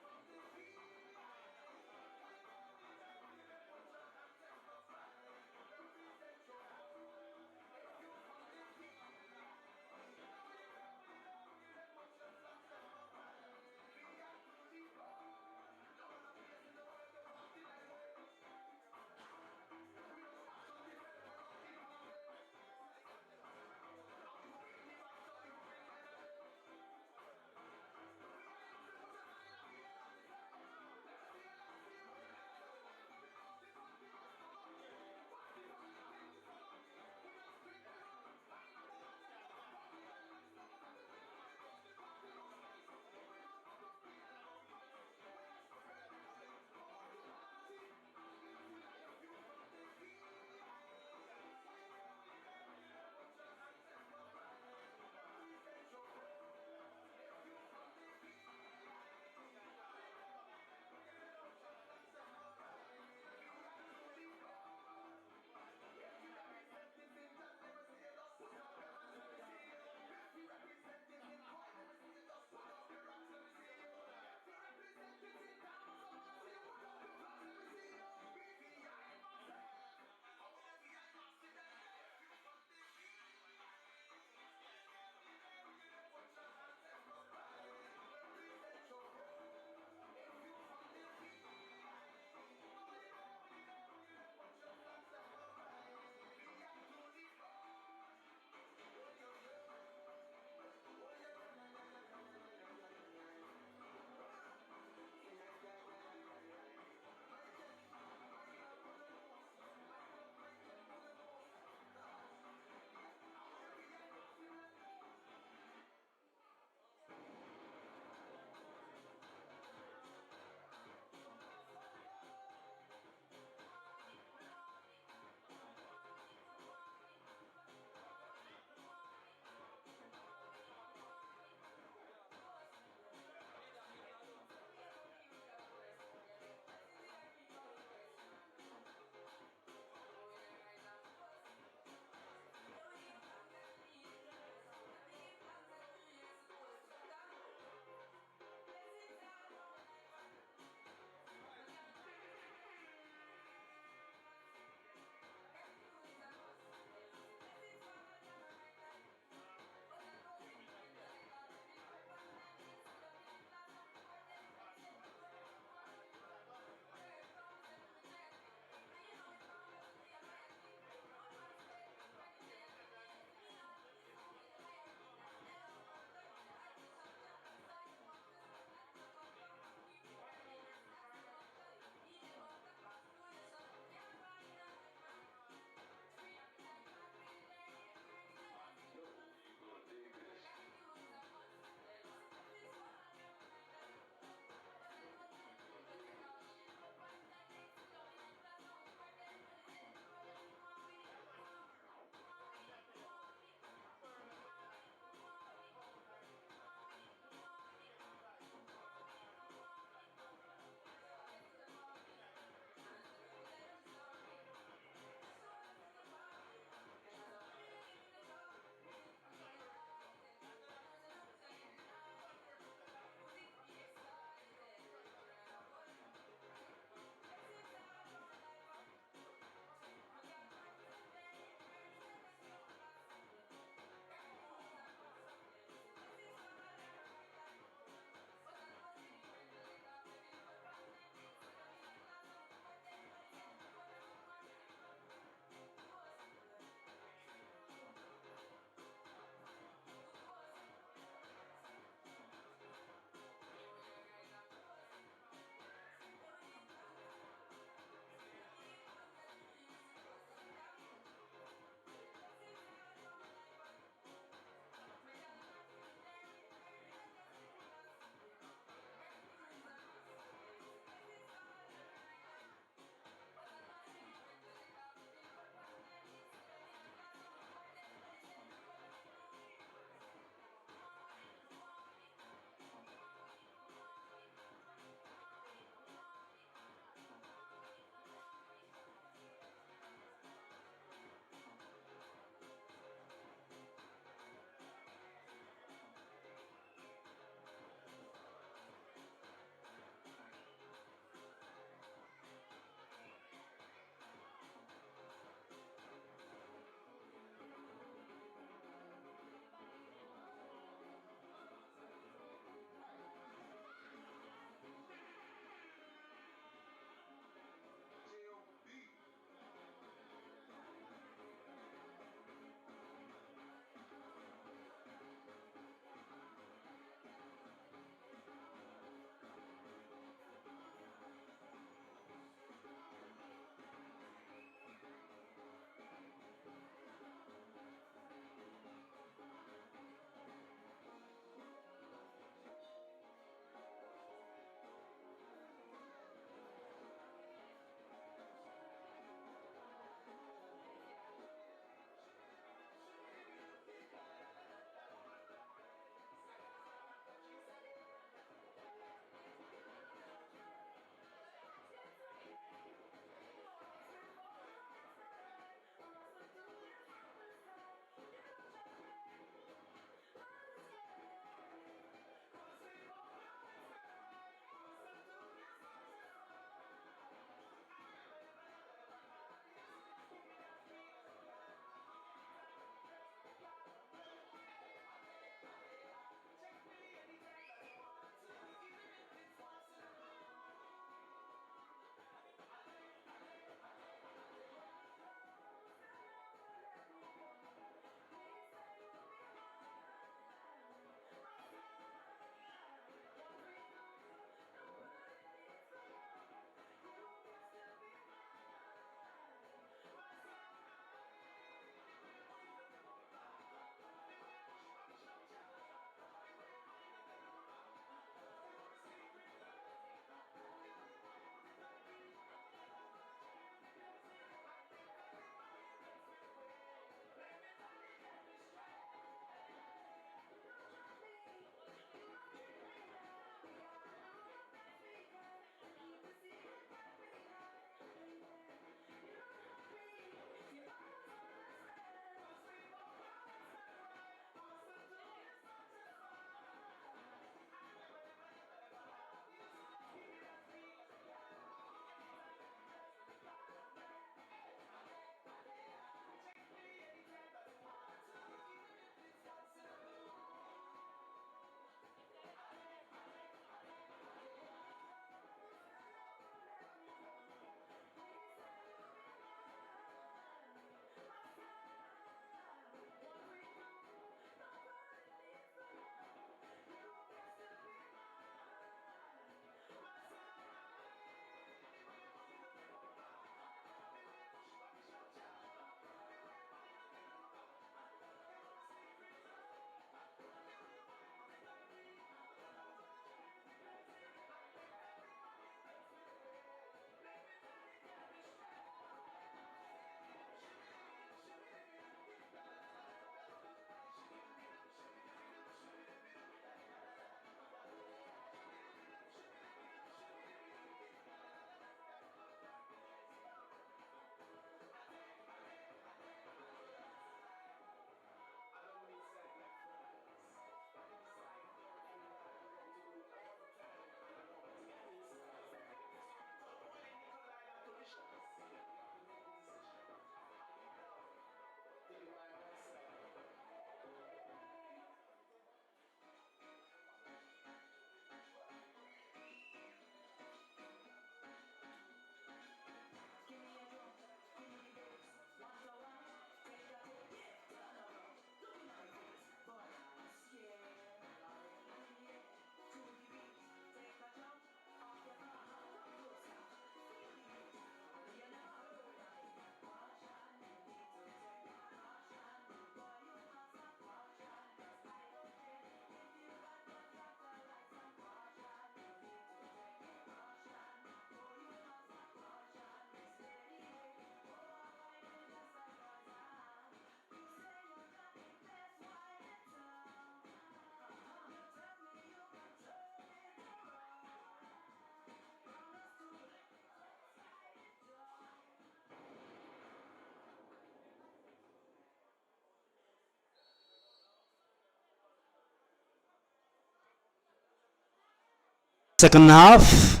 second half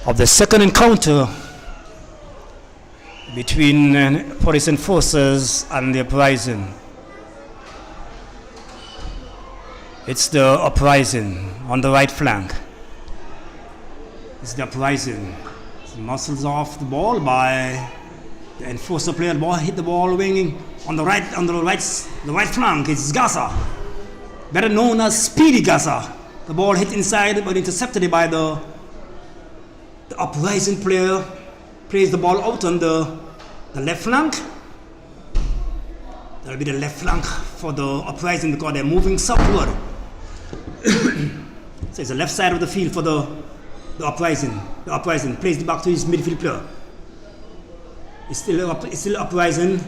of the second encounter between police enforcers and the Uprising. It's the Uprising on the right flank. It's the Uprising. The muscles off the ball by the enforcer player. The ball hit the ball winging on the right flank. It's Gaza, better known as Speedy Gaza. The ball hit inside but intercepted by the Uprising player. Plays the ball out on the left flank. That'll be the left flank for the Uprising because they're moving southward. So it's the left side of the field for the Uprising. The Uprising plays it back to his midfield player. It's still Uprising.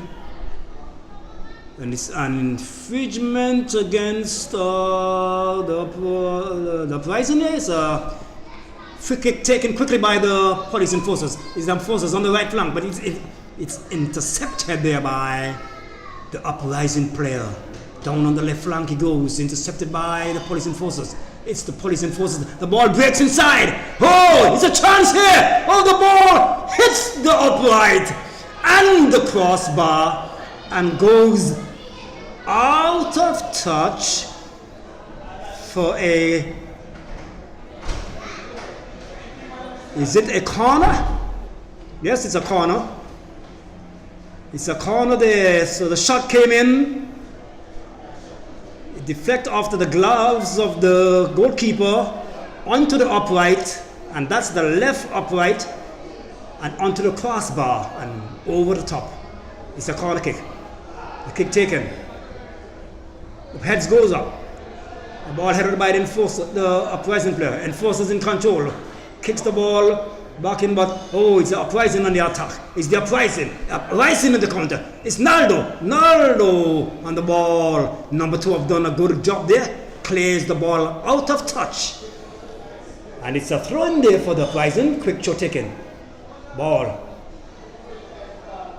And it's an infringement against the Uprising. It's a free kick taken quickly by the police enforcers. It's the enforcers on the right flank, but it's intercepted there by the Uprising player. Down on the left flank he goes, intercepted by the police enforcers. It's the police enforcers. The ball breaks inside. Oh, it's a chance here. Oh, the ball hits the upright and the crossbar and goes out of touch for a... Is it a corner? Yes, it's a corner. It's a corner there. So the shot came in. It deflected after the gloves of the goalkeeper onto the upright, and that's the left upright, and onto the crossbar and over the top. It's a corner kick. The kick taken. The heads goes up. The ball headed by the enforcer, the Uprising player. Enforcer's in control. Kicks the ball back in, but it's the Uprising on the attack. It's the Uprising in the counter. It's Naldo on the ball. Number 2 have done a good job there. Clears the ball out of touch. And it's a throw in there for the Uprising. Quick shot taken. Ball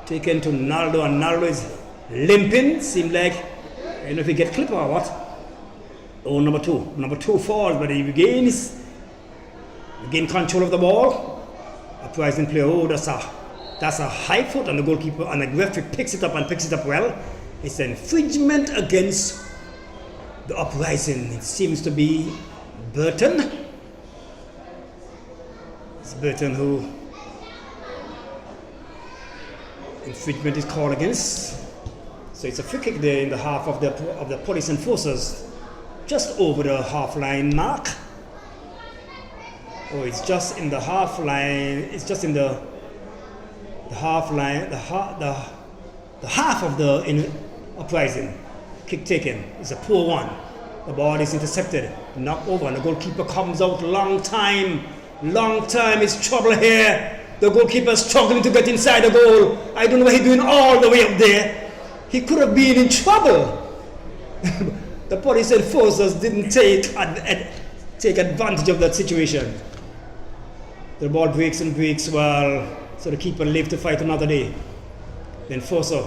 taken to Naldo, and Naldo is limping. Seemed like, I don't know if he get clip or what. Oh, number two falls, but he regains control of the ball. Uprising player, that's a high foot on the goalkeeper, and the referee picks it up well. It's an infringement against the Uprising. It seems to be Burton. It's Burton who infringement is called against. So it's a free kick there in the half of the police enforcers, just over the half line mark. Oh, it's just in the half line. It's just in the half line. The half of the Uprising. Kick taken. It's a poor one. The ball is intercepted, knocked over, and the goalkeeper comes out. Long time. It's trouble here. The goalkeeper is struggling to get inside the goal. I don't know what he's doing all the way up there. He could have been in trouble. The police enforcers didn't take advantage of that situation. The ball breaks, well, so the keeper lived to fight another day. The enforcer,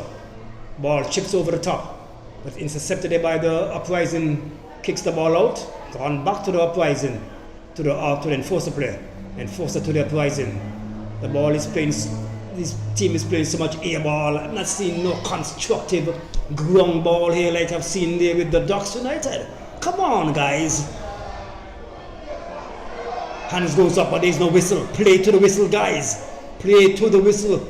ball chips over the top, but intercepted by the Uprising, kicks the ball out, gone back to the Uprising, to the enforcer player. Enforcer to the Uprising. The ball is playing, this team is playing so much air ball. I'm not seeing no constructive ground ball here like I've seen there with the Ducks United. Come on, guys. Hands goes up, but there's no whistle. Play to the whistle, guys. Play to the whistle.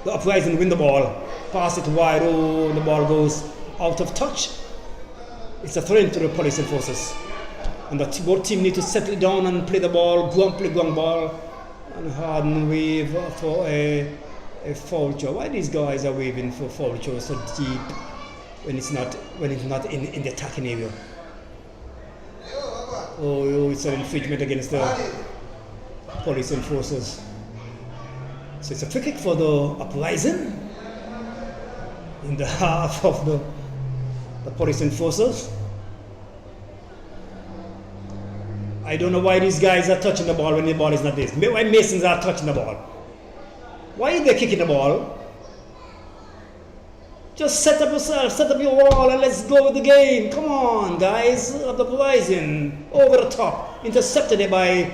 The Uprising win the ball. Pass it wide. Oh, the ball goes out of touch. It's a threat to the police enforcers. And both teams need to settle down and play the ball. Play ground ball. And Harden wave for a foul show. Why these guys are waving for foul show so deep when it's not in the attacking area? Oh, it's an infringement against the police enforcers. So it's a free kick for the Uprising in the half of the police enforcers. I don't know why these guys are touching the ball when the ball is not there. Why Masons are touching the ball? Why are they kicking the ball? Just set up yourself, set up your wall, and let's go with the game. Come on, guys. Of the Uprising, over the top, intercepted there by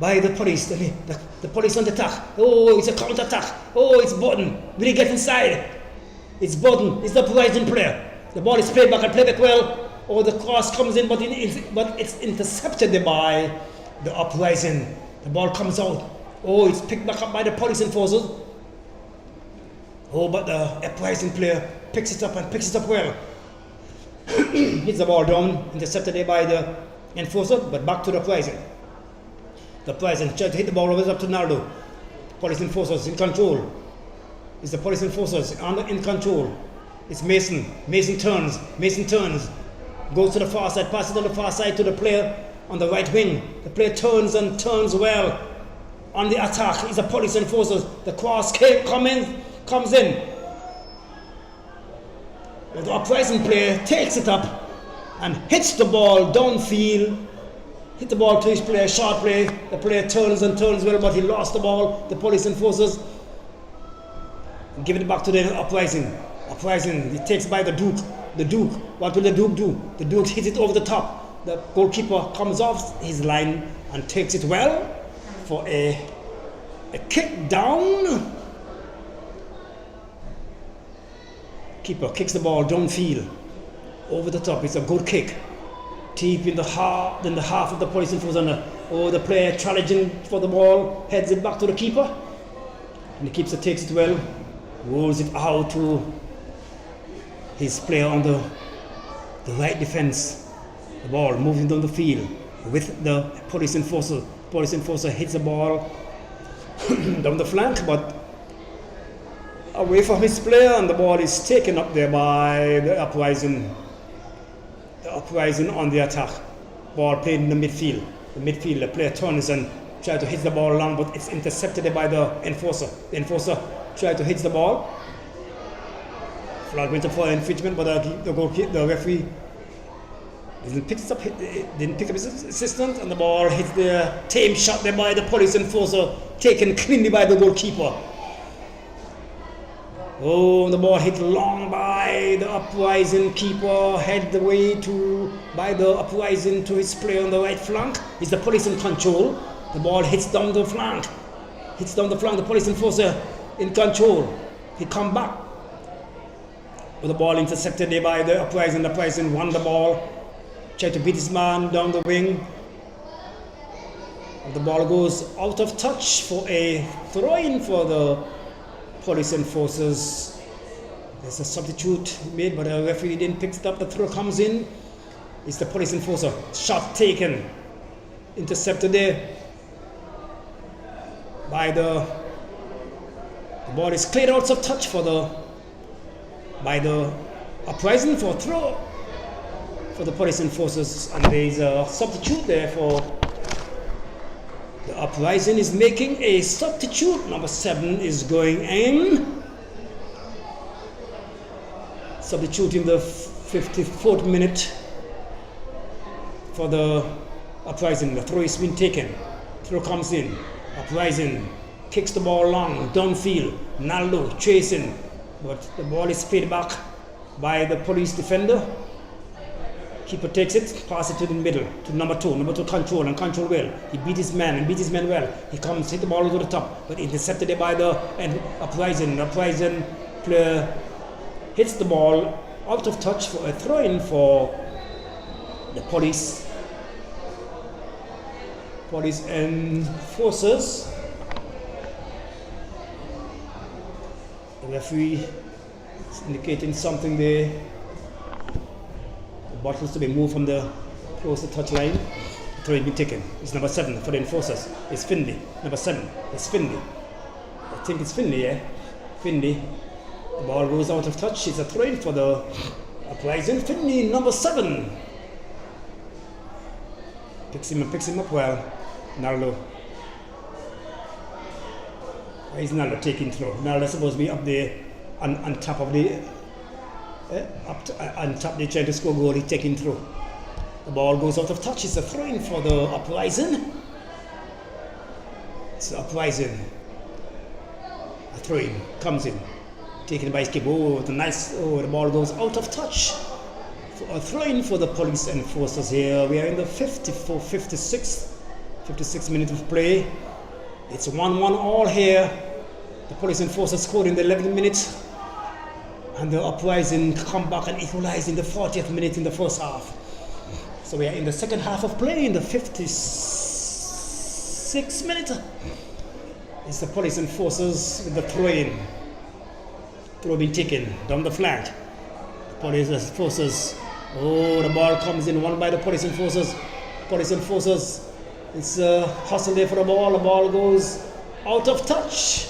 the police. The police on the attack. Oh, it's a counter attack. Oh, it's Button. Will he get inside? It's Button. It's the Uprising player. The ball is played back and played back well. Oh, the cross comes in, but it's intercepted there by the Uprising. The ball comes out. Oh, it's picked back up by the police enforcers. Oh, but the Uprising player picks it up and picks it up well. Hits the ball down, intercepted there by the enforcer, but back to the Uprising. The Uprising tried to hit the ball over up to Naldo. Police enforcers in control. It's the police enforcers in control. It's Mason. Mason turns. Goes to the far side, passes on the far side to the player on the right wing. The player turns and turns well. On the attack is the police enforcers. The cross comes in. The Uprising player takes it up and hits the ball downfield. Hit the ball to his player, short play. The player turns and turns well, but he lost the ball. The police enforcers give it back to the Uprising. Uprising, he takes by the Duke. The Duke, what will the Duke do? The Duke hits it over the top. The goalkeeper comes off his line and takes it well for a kick down. Keeper kicks the ball downfield, over the top. It's a good kick. Deep in the half of the police enforcer. Oh, the player challenging for the ball, heads it back to the keeper. And the keeper takes it well, rolls it out to his player on the right defense. The ball moving down the field with the police enforcer. Police enforcer hits the ball down the flank, but away from his player, and the ball is taken up there by the Uprising. The Uprising on the attack. Ball played in the midfield. The player turns and tries to hit the ball long, but it's intercepted by the enforcer. The enforcer tries to hit the ball. Flag went up for infringement, but the referee didn't pick up his assistant, and the ball hits the tame shot there by the police enforcer, taken cleanly by the goalkeeper. Oh, the ball hit long by the Uprising keeper, head the way by the Uprising to his player on the right flank. Is the police in control? The ball hits down the flank. The police enforcer in control. He come back. With the ball intercepted there by the Uprising. The Uprising won the ball. Tried to beat his man down the wing. And the ball goes out of touch for a throw-in for the police enforcers. There's a substitute made, but the referee didn't pick it up. The throw comes in. It's the police enforcer. Shot taken. Intercepted there by the ball is cleared out of touch by the Uprising for a throw for the police enforcers, and there's a substitute there for the Uprising is making a substitute. Number 7 is going in. Substitute in the 54th minute for the Uprising. The throw is been taken. Throw comes in. Uprising kicks the ball long, downfield. Naldo chasing, but the ball is fed back by the police defender. Keeper takes it, passes it to the middle, to number 2. Number 2 control well. He beat his man well. He comes, hit the ball over the top, but intercepted it by the Uprising. The Uprising player hits the ball out of touch for a throw-in for the police enforcers. The referee is indicating something there. The bottles to be moved from the closer touch line. The throw has been taken. It's number 7 for the enforcers. It's Finley. Number 7. It's Finley. I think it's Finley, yeah? Finley. The ball goes out of touch. It's a throw-in for the Uprising. Finley, number 7. Picks him up well. Naldo. Why is Naldo taking throw? Naldo's supposed to be up there on top of the on top. They trying to score goal. He's taking through. The ball goes out of touch. It's a throw-in for the Uprising. It's the Uprising. A throw-in comes in. Taken by his keeper. Oh, the ball goes out of touch. A throw-in for the police enforcers here. We are in the 56th minute of play. It's 1-1 all here. The police enforcers scored in the 11th minute. And the Uprising come back and equalize in the 40th minute in the first half. So we are in the second half of play in the 56th minute. It's the police enforcers with the throw-in. Throw being taken down the flank. The police enforcers. Oh, the ball comes in, won by the police enforcers. Police enforcers. It's a hustle there for the ball. The ball goes out of touch.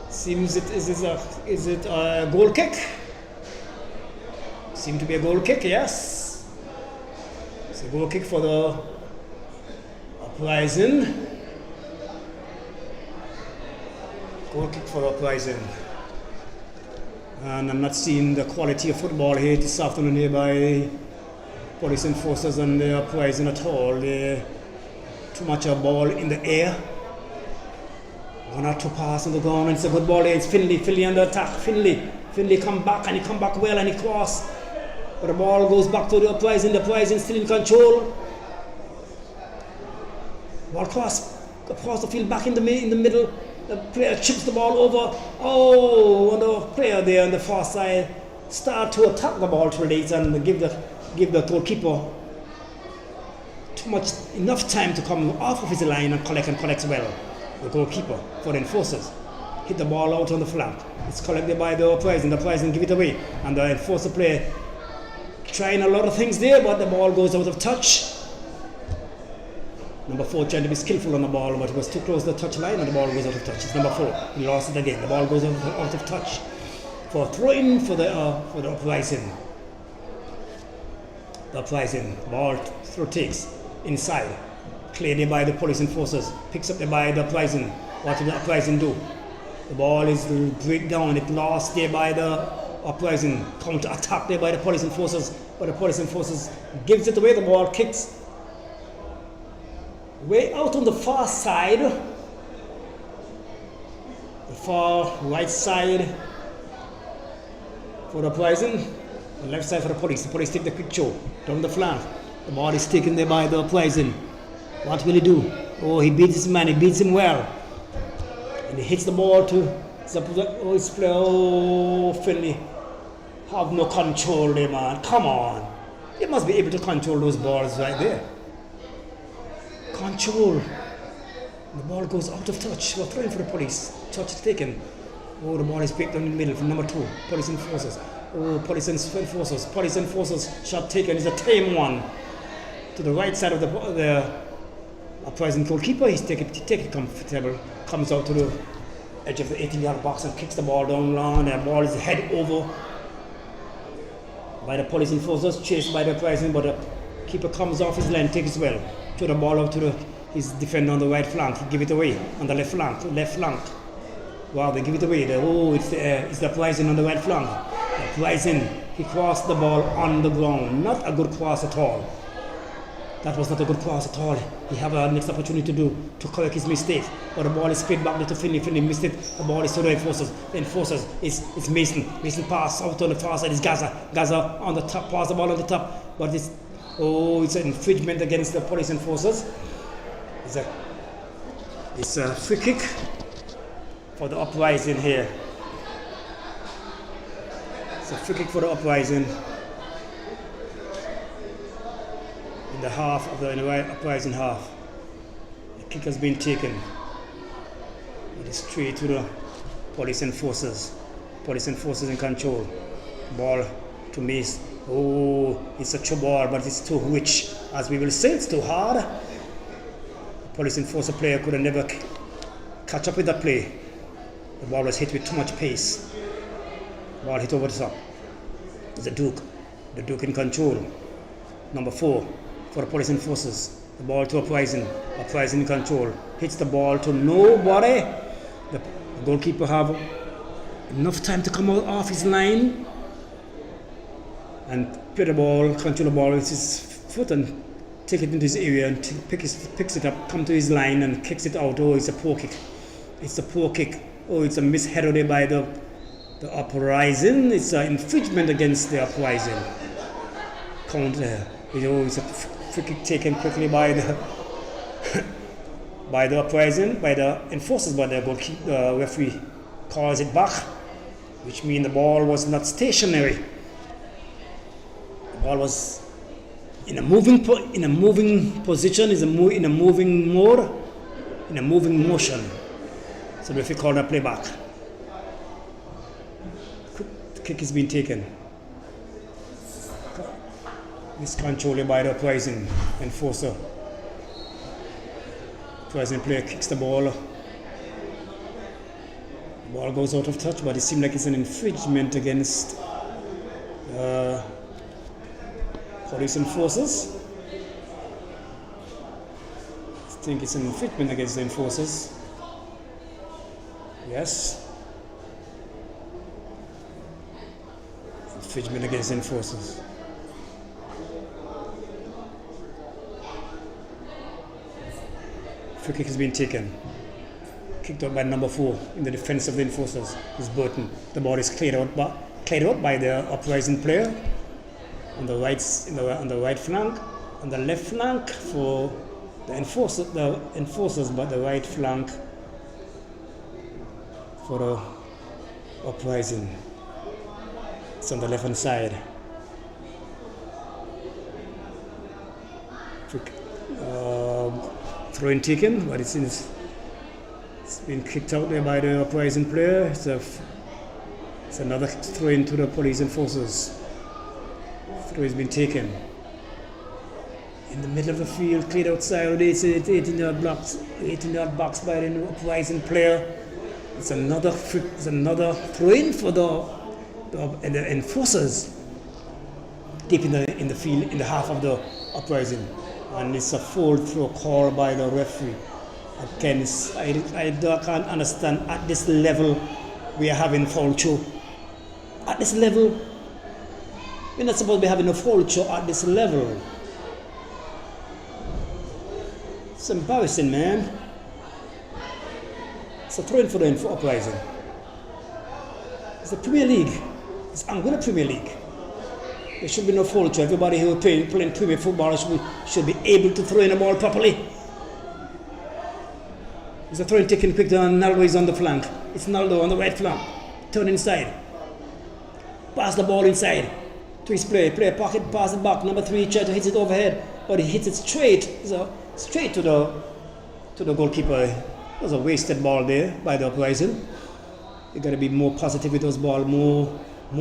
Seems is it a goal kick? Seems to be a goal kick, yes. It's a goal kick for the Uprising. Goal kick for Uprising. And I'm not seeing the quality of football here this afternoon here by police enforcers and the Uprising at all. Too much of ball in the air. 1 or 2 passes on the ground, and it's a good ball here. It's Finley under attack. Finley come back, and he come back well, and he cross. But the ball goes back to the Uprising. The Uprising still in control. Ball cross across the field, back in the middle. The player chips the ball over. Oh, and the player there on the far side start to attack the ball too late and give the goalkeeper enough time to come off of his line and collect well. The goalkeeper for the enforcers hit the ball out on the flank. It's collected by the Uprising. The Uprising give it away, and the enforcer player trying a lot of things there, but the ball goes out of touch. Number 4 trying to be skillful on the ball, but it was too close to the touch line, and the ball goes out of touch. It's number 4. He lost it again. The ball goes out of touch for a throw-in for the Uprising. The Uprising ball throw takes inside. Cleared by the police enforcers, picks up by the Uprising. What did the Uprising do? The ball is break down. It lost there by the Uprising. Counter attack there by the police enforcers, but the police enforcers gives it away. The ball kicks way out on the far side, the far right side for the Uprising, the left side for the police. The police take the quick show down the flank. The ball is taken there by the Uprising. What will he do? Oh, he beats his man. He beats him well. And he hits the ball to his player. Oh, Finley. Have no control there, man. Come on. You must be able to control those balls right there. Control. The ball goes out of touch. We're throwing for the police. Touch is taken. Oh, the ball is picked down in the middle from number 2. Police enforcers. Oh, police enforcers. Police enforcers. Shot taken. It's a tame one. To the right side of the Uprising goalkeeper. He's take it comfortable. Comes out to the edge of the 18-yard box and kicks the ball down long. The ball is head over by the police enforcers. Chased by the Uprising, but the keeper comes off his line, takes it well. Throw the ball out to his defender on the right flank. He give it away on the left flank. Wow, they give it away. It's the Uprising on the right flank. The Uprising, he crossed the ball on the ground. Not a good cross at all. That was not a good cross at all. He have a next opportunity to correct his mistake. But the ball is split back to Finley. Finley missed it. The ball is to the enforcers. The enforcers it's Mason. Mason pass out on the far side. It's Gaza. Gaza on the top. Pass the ball on the top. But it's an infringement against the police enforcers. It's a free kick for the Uprising here. It's a free kick for the Uprising. In the Uprising half. The kick has been taken. It is straight to the police enforcers. Police enforcers in control. Ball to Mace. Oh, it's a true ball, but it's too rich. As we will say, it's too hard. The police enforcer player could have never catch up with that play. The ball was hit with too much pace. Ball hit over the top. It's the Duke. The Duke in control. Number 4 for the police enforcers. The ball to Uprising. Uprising in control. Hits the ball to nobody. The goalkeeper have enough time to come out off his line and play the ball, control the ball with his foot and take it into his area and picks it up, come to his line and kicks it out. Oh, it's a poor kick. It's a poor kick. Oh, it's a mishead there by the Uprising. It's an infringement against the Uprising. Counter. It's a free kick taken quickly by the by the Uprising, by the enforcers, but the referee calls it back, which means the ball was not stationary. The ball was in a moving position, in a moving mode, in a moving motion. So the referee called a playback. The kick is being taken. Miscontrol by the Uprising enforcer. Uprising player kicks the ball. The ball goes out of touch, but it seems like it's an infringement against police enforcers. I think it's an infringement against the enforcers. Yes. Infringement against the enforcers. Free kick has been taken. Kicked out by number 4 in the defense of the enforcers. Is Burton. The ball is cleared out by the Uprising player on the right flank, on the left flank for the enforcers, but the right flank for the Uprising. It's on the left hand side. Throw-in taken, but it's been kicked out there by the Uprising player. It's another throw-in to the police enforcers. Throw has been taken. In the middle of the field, cleared outside, it's 18-yard box by the Uprising player. It's another throw-in for the enforcers deep in the field, in the half of the Uprising. And it's a full throw call by the referee. Again, I can't understand at this level we are having foul show. At this level, we're not supposed to be having a foul show at this level. It's embarrassing, man. It's a throw-in for the Uprising. It's the Premier League. It's Angola Premier League. There should be no foul show. Everybody who is playing Premier football should be able to throw in the ball properly. It's a throw-in taken quick down. Naldo is on the flank. It's Naldo on the right flank. Turn inside. Pass the ball inside to his player. Player pocket, pass it back. Number 3 tries to hit it overhead, but he hits it straight. Straight to the goalkeeper. It was a wasted ball there by the Uprising. You got to be more positive with those balls, more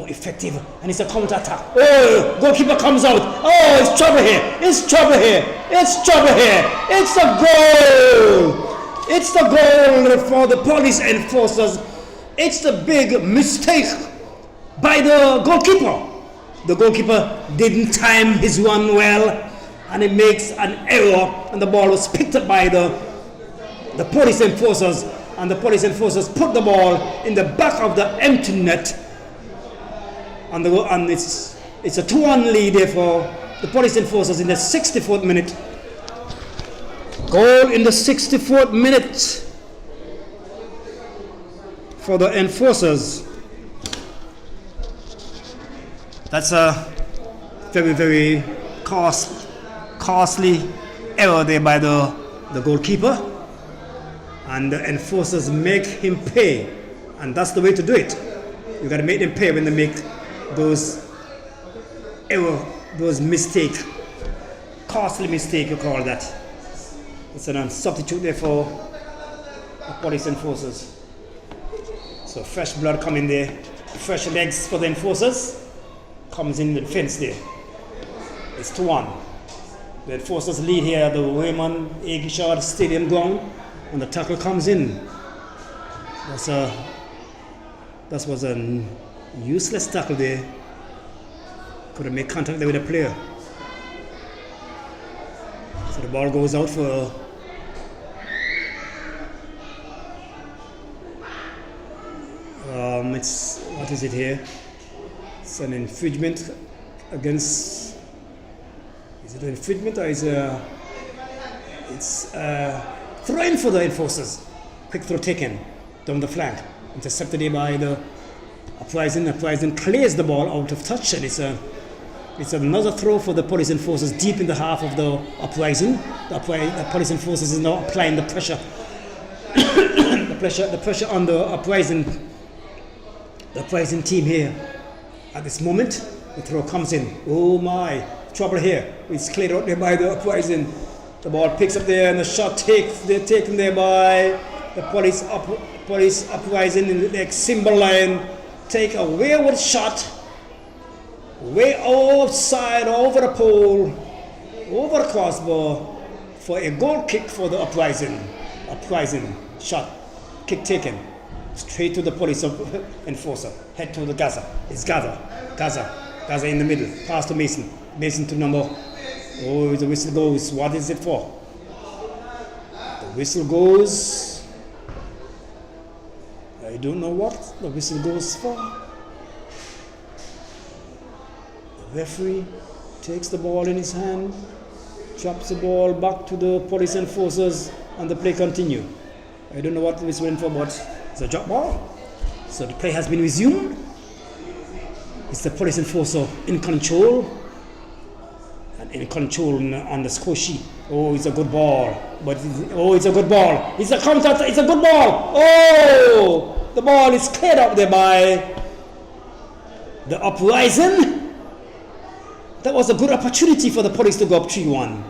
effective. And it's a counter attack. Oh, goalkeeper comes out. Oh, it's trouble here. It's trouble here. It's trouble here. It's a goal. It's the goal for the police enforcers. It's the big mistake by the goalkeeper. The goalkeeper didn't time his run well, and he makes an error, and the ball was picked up by the police enforcers, and the police enforcers put the ball in the back of the empty net, and it's a 2-1 lead there for the police enforcers in the 64th minute. Goal in the 64th minute for the enforcers. That's a very, very costly error there by the goalkeeper, and the enforcers make him pay, and that's the way to do it. You got to make them pay when they make those costly mistake, you call that. It's a substitute there for the police enforcers. So fresh blood coming there, fresh legs for the enforcers, comes in the defense there. It's 2-1. The enforcers lead here at the Raymond Agishard Stadium ground, and the tackle comes in. That was a useless tackle there. Could have made contact there with the player. So the ball goes out for what is it here? It's an infringement against. Is it an infringement or is it's throw-in for the enforcers? Quick throw taken down the flank. intercepted there by the Uprising. Uprising clears the ball out of touch, and it's another throw for the police enforcers deep in the half of the Uprising. The police enforcers is now applying the pressure, the pressure on the Uprising team here. At this moment, the throw comes in. Oh my, trouble here. It's cleared out there by the Uprising. The ball picks up there, and the shot taken there by the police Uprising in the symbol line. Take a wayward shot, way outside, over the pole, over the crossbar, for a goal kick for the Uprising. Uprising shot, kick taken, straight to the police enforcer, head to the Gaza. It's Gaza in the middle, pass to Mason to number. Oh, the whistle goes. What is it for? The whistle goes. I don't know what the whistle goes for. The referee takes the ball in his hand, drops the ball back to the police enforcers, and the play continue. I don't know what the whistle went for, but it's a drop ball. So the play has been resumed. It's the police enforcer in control. And in control on the score sheet. Oh, it's a good ball. It's a good ball. It's a counter. It's a good ball. Oh! The ball is cleared up there by the Uprising. That was a good opportunity for the police to go up 3-1.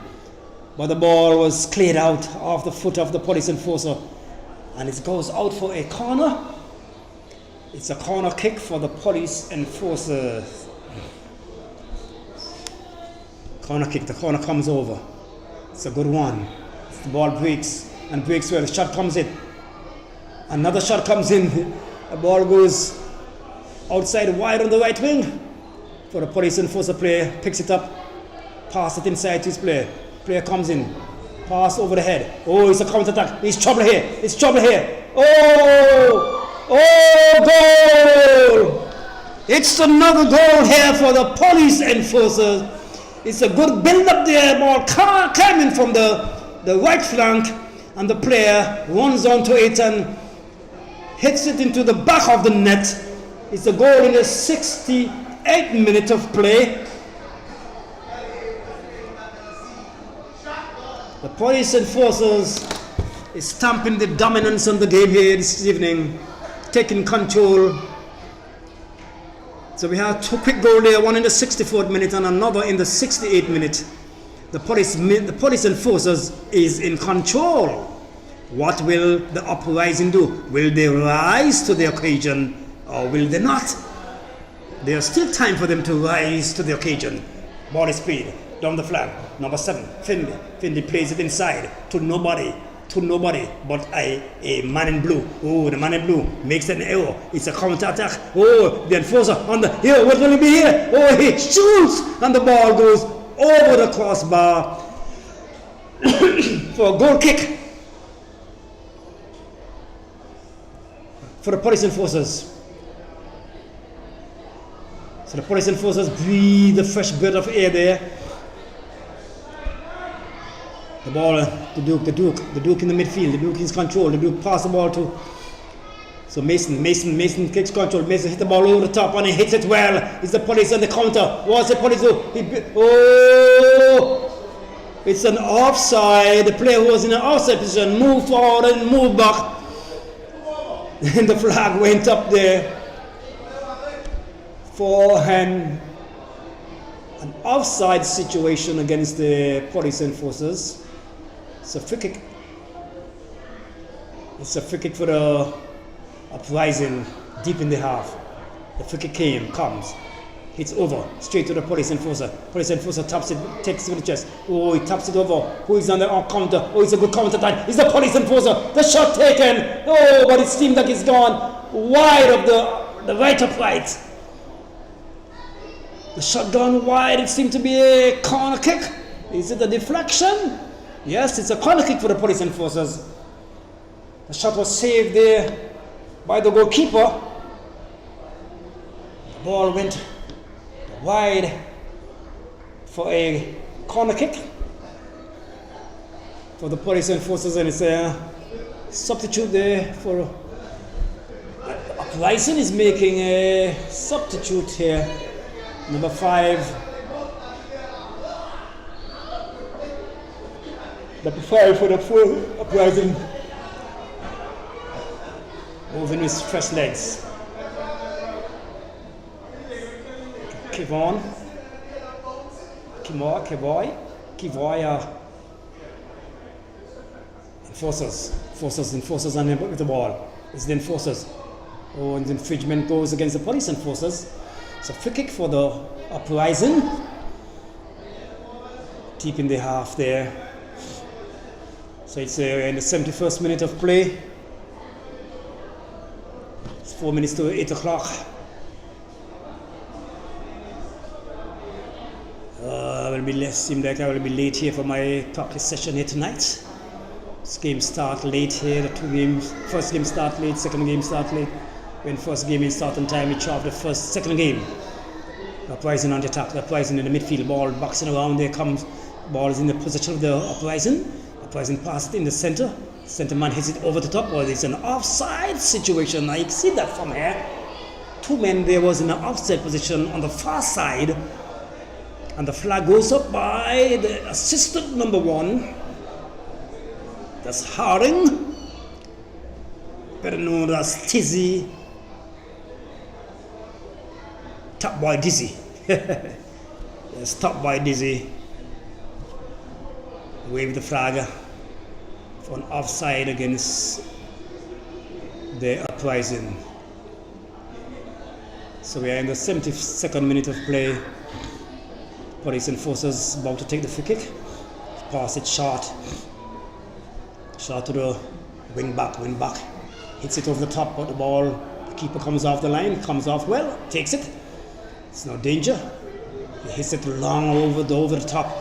But the ball was cleared out off the foot of the police enforcer. And it goes out for a corner. It's a corner kick for the police enforcer. Corner kick. The corner comes over. It's a good one. The ball breaks where the shot comes in. Another shot comes in. The ball goes outside wide on the right wing for the police enforcer player. Picks it up, pass it inside to his player. Player comes in, pass over the head. Oh, it's a counter attack. It's trouble here. Oh, goal! It's another goal here for the police enforcers. It's a good build up there. Ball coming from the right flank, and the player runs onto it and hits it into the back of the net. It's a goal in the 68th minute of play. The police enforcers is stamping the dominance on the game here this evening, taking control. So we have two quick goals there, one in the 64th minute and another in the 68th minute. The police enforcers is in control. What will the Uprising do? Will they rise to the occasion or will they not? There's still time for them to rise to the occasion. Ball is played down the flank. Number 7, Finley. Finley plays it inside to nobody but a man in blue. Oh, the man in blue makes an error. It's a counter attack. Oh, the enforcer on the here. What will it be here? Oh, he shoots and the ball goes over the crossbar for a goal kick for the police enforcers. So the police enforcers breathe a fresh breath of air there. The ball, the Duke in the midfield. The Duke is control. The Duke pass the ball to. So Mason takes control. Mason hit the ball over the top and he hits it well. It's the police on the counter. What's the police do? It's an offside. The player who was in an offside position moved forward and moved back. And the flag went up there. Forehand. An offside situation against the police enforcers. It's a free kick. It's a free kick for the Uprising deep in the half. The free kick comes. Hits over, straight to the police enforcer. Police enforcer taps it, takes it with the chest. Oh, he taps it over. Who is on the counter? Oh, it's a good counter attack. It's the police enforcer. The shot taken. Oh, but it seems like it's gone wide of the right upright. The shot gone wide. It seemed to be a corner kick. Is it a deflection? Yes, it's a corner kick for the police enforcers. The shot was saved there by the goalkeeper. The ball went wide for a corner kick for the police enforcers, and it's a substitute there for Uprising is making a substitute here. Number 5. Number 5 for the full Uprising. Moving with fresh legs. Kivon. Kivoy. Enforcers on him with the ball. It's the enforcers. Oh, and the infringement goes against the police enforcers. It's a free kick for the Uprising. Deep in the half there. So it's in the 71st minute of play. It's 4 minutes to 8 o'clock. Seems like I will be late here for my practice session here tonight. This game start late here. The 2 games. First game start late. Second game start late. When first game is start on time, it's off the second game. Uprising on the attack. Uprising in the midfield. Ball boxing around. There comes. Ball is in the position of the Uprising. Uprising passed in the center. Center man hits it over the top. Well, it's an offside situation. I see that from here. 2 men there was in an offside position on the far side. And the flag goes up by the assistant number 1. That's Harding. Better known as Tizzy. Top boy Dizzy. Yes, top boy Dizzy. Wave the flag for an offside against the Uprising. So we are in the 72nd minute of play. Police enforcers about to take the free kick. Pass it short. Short to the wing back. Hits it over the top, but the ball, the keeper comes off the line, comes off well, takes it. It's no danger. He hits it long over the top.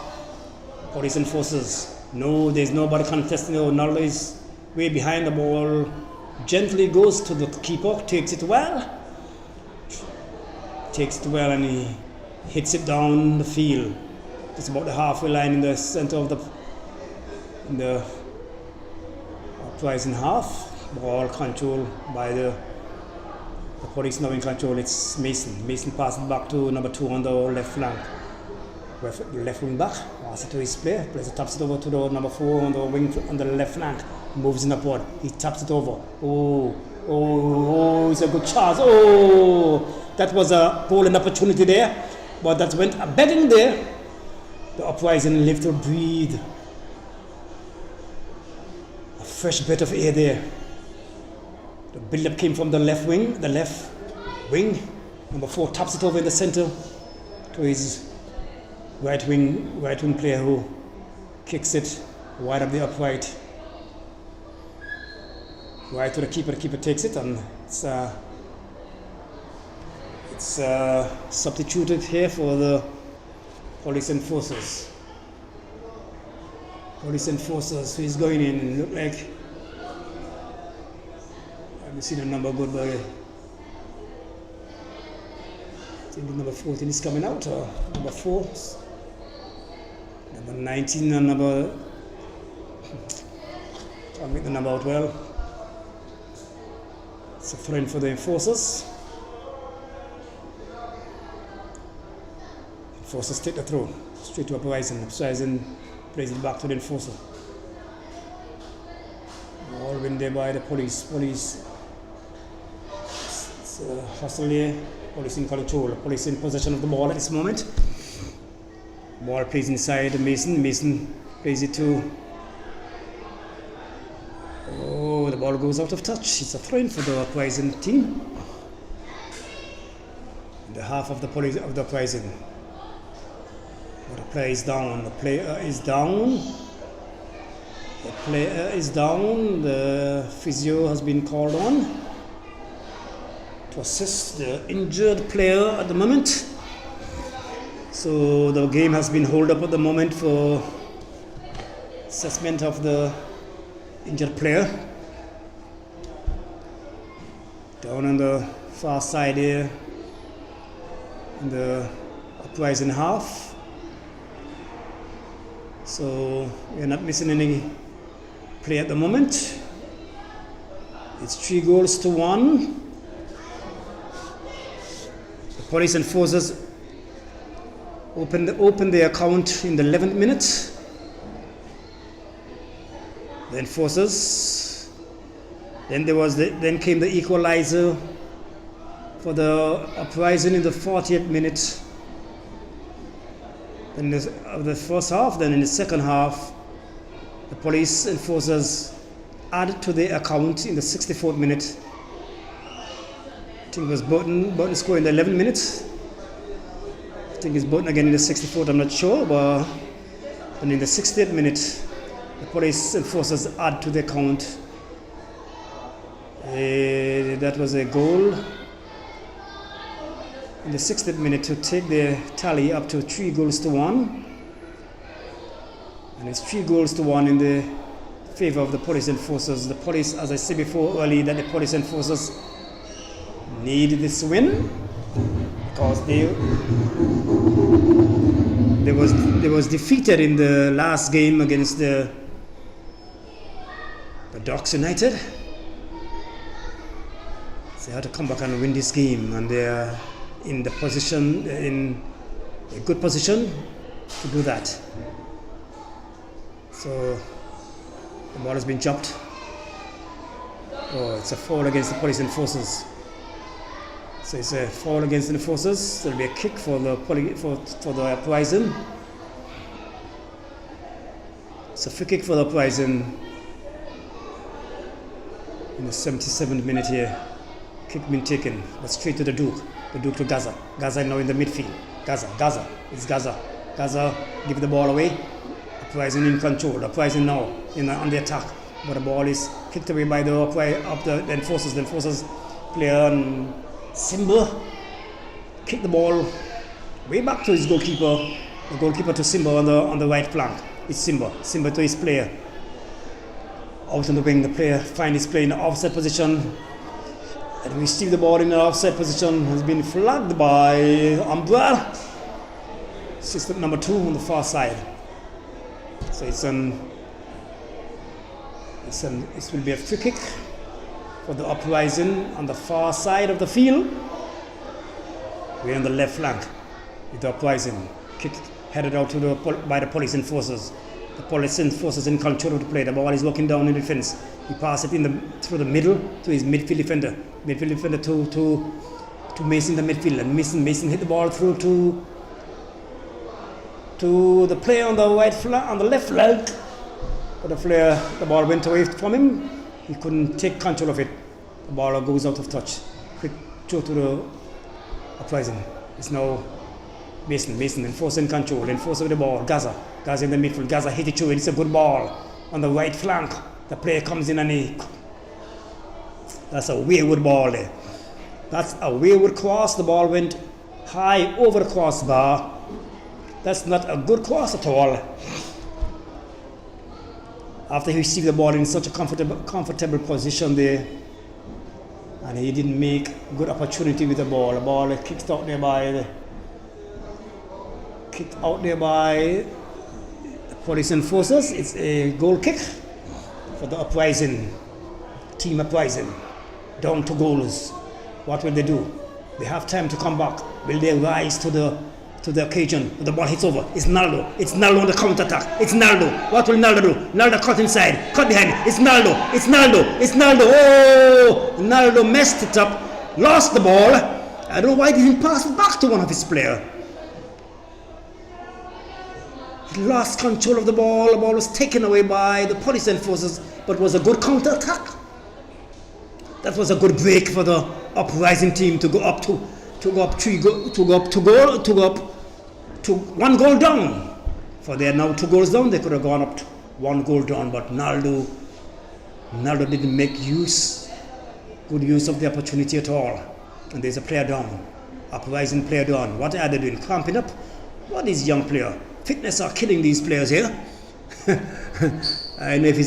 Police enforcers. No, there's nobody contesting. No, Narla is way behind the ball. Gently goes to the keeper, takes it well, and he hits it down the field. It's about the halfway line in the center of the Uprising half. Ball control by the police now in control. It's Mason. Mason passes back to number 2 on the left flank. Left wing back. Pass it to his player. Plays it, taps it over to the number 4 on the wing on the left flank. Moves in upward. He taps it over. Oh, it's a good chance. Oh, that was a golden opportunity there. But that went a begging there. The Uprising live to breathe. A fresh bit of air there. The build-up came from the left wing. Number 4 taps it over in the center to his right wing player who kicks it wide up the upright. Right to the keeper. The keeper takes it, and it's substituted here for the police enforcers. Police enforcers who is going in. Look like I haven't seen a number good by. I think the number 14 is coming out, or number 4, number 19, and number. I'll make the number out well. It's a throw-in for the enforcers. Enforcers take the throw straight to Uprising. Uprising plays it back to the enforcer. All win there by the police. It's hustle here. Police in control. Police in possession of the ball at this moment. Ball plays inside Mason. Mason plays it to. Oh, the ball goes out of touch. It's a throw-in for the Uprising team. The half of the police of the Uprising. The player is down. The player is down. The physio has been called on to assist the injured player at the moment. So the game has been held up at the moment for assessment of the injured player. Down on the far side here, in the Uprising half. So we're not missing any play at the moment. It's 3-1. police enforcers opened the account in the 11th minute. The enforcers. Then came the equalizer for the Uprising in the 40th minute. Then of the first half, then in the second half, the police enforcers added to the account in the 64th minute. I think it was Burton scored in the 11th minute. I think it's Burton again in the 64th, I'm not sure, but and in the 60th minute, the police enforcers add to the account. That was a goal in the 60th minute to take the tally up to 3-1. And it's 3-1 in the favor of the police enforcers. The police, as I said before earlier, that the police enforcers needed this win because they was defeated in the last game against the Ducks United. So they had to come back and win this game, and they're in a good position to do that. So the ball has been dropped. Oh, it's a foul against the police enforcers. So it's a foul against the enforcers. There'll be a kick for the Uprising. It's a free kick for the Uprising in the 77th minute here. Kick been taken, but straight to the Duke. The Duke to Gaza. Gaza now in the midfield. Gaza. It's Gaza. Gaza give the ball away. Uprising in control. Uprising now on the attack. But the ball is kicked away by the enforcers. The enforcers player on Simba. Kick the ball way back to his goalkeeper. The goalkeeper to Simba on the right flank. It's Simba. Simba to his player. Out on the wing, the player finds his player in the offside position. And receive the ball in the offside position. Has been flagged by Umbrella. System number 2 on the far side. So it will be a free kick for the Uprising on the far side of the field. We're on the left flank with the Uprising. Kick headed out by the police enforcers. The police enforcers in control of the play. The ball is walking down in the defense. He passes it through the middle to his midfield defender. Midfield defender to Mason in the midfield. And Mason hit the ball through to the player on the left flank. But the ball went away from him. He couldn't take control of it. The ball goes out of touch. Quick throw to the Uprising. It's now Mason enforcing control, enforcing the ball. Gaza in the midfield. Gaza hit it through. It's a good ball on the right flank. The player comes in and that's a wayward ball there. That's a wayward cross. The ball went high over the crossbar. That's not a good cross at all. After he received the ball in such a comfortable position there, and he didn't make good opportunity with the ball. The ball kicked out there by the police enforcers. It's a goal kick for the Uprising, team Uprising, down 2 goals. What will they do? They have time to come back. Will they rise to the occasion? The ball hits over. It's Naldo. It's Naldo on the counter-attack. It's Naldo. What will Naldo do? Naldo cut inside. Cut behind. It's Naldo. Oh! Naldo messed it up. Lost the ball. I don't know why he didn't pass it back to one of his players. He lost control of the ball. The ball was taken away by the police enforcers, but it was a good counter-attack. That was a good break for the Uprising team to go up to 1 goal down. For they are now 2 goals down. They could have gone up to 1 goal down, but Naldo didn't make good use of the opportunity at all. And there's a player down. Uprising player down. What are they doing? Cramping up? What is young player? Fitness are killing these players here. I don't know if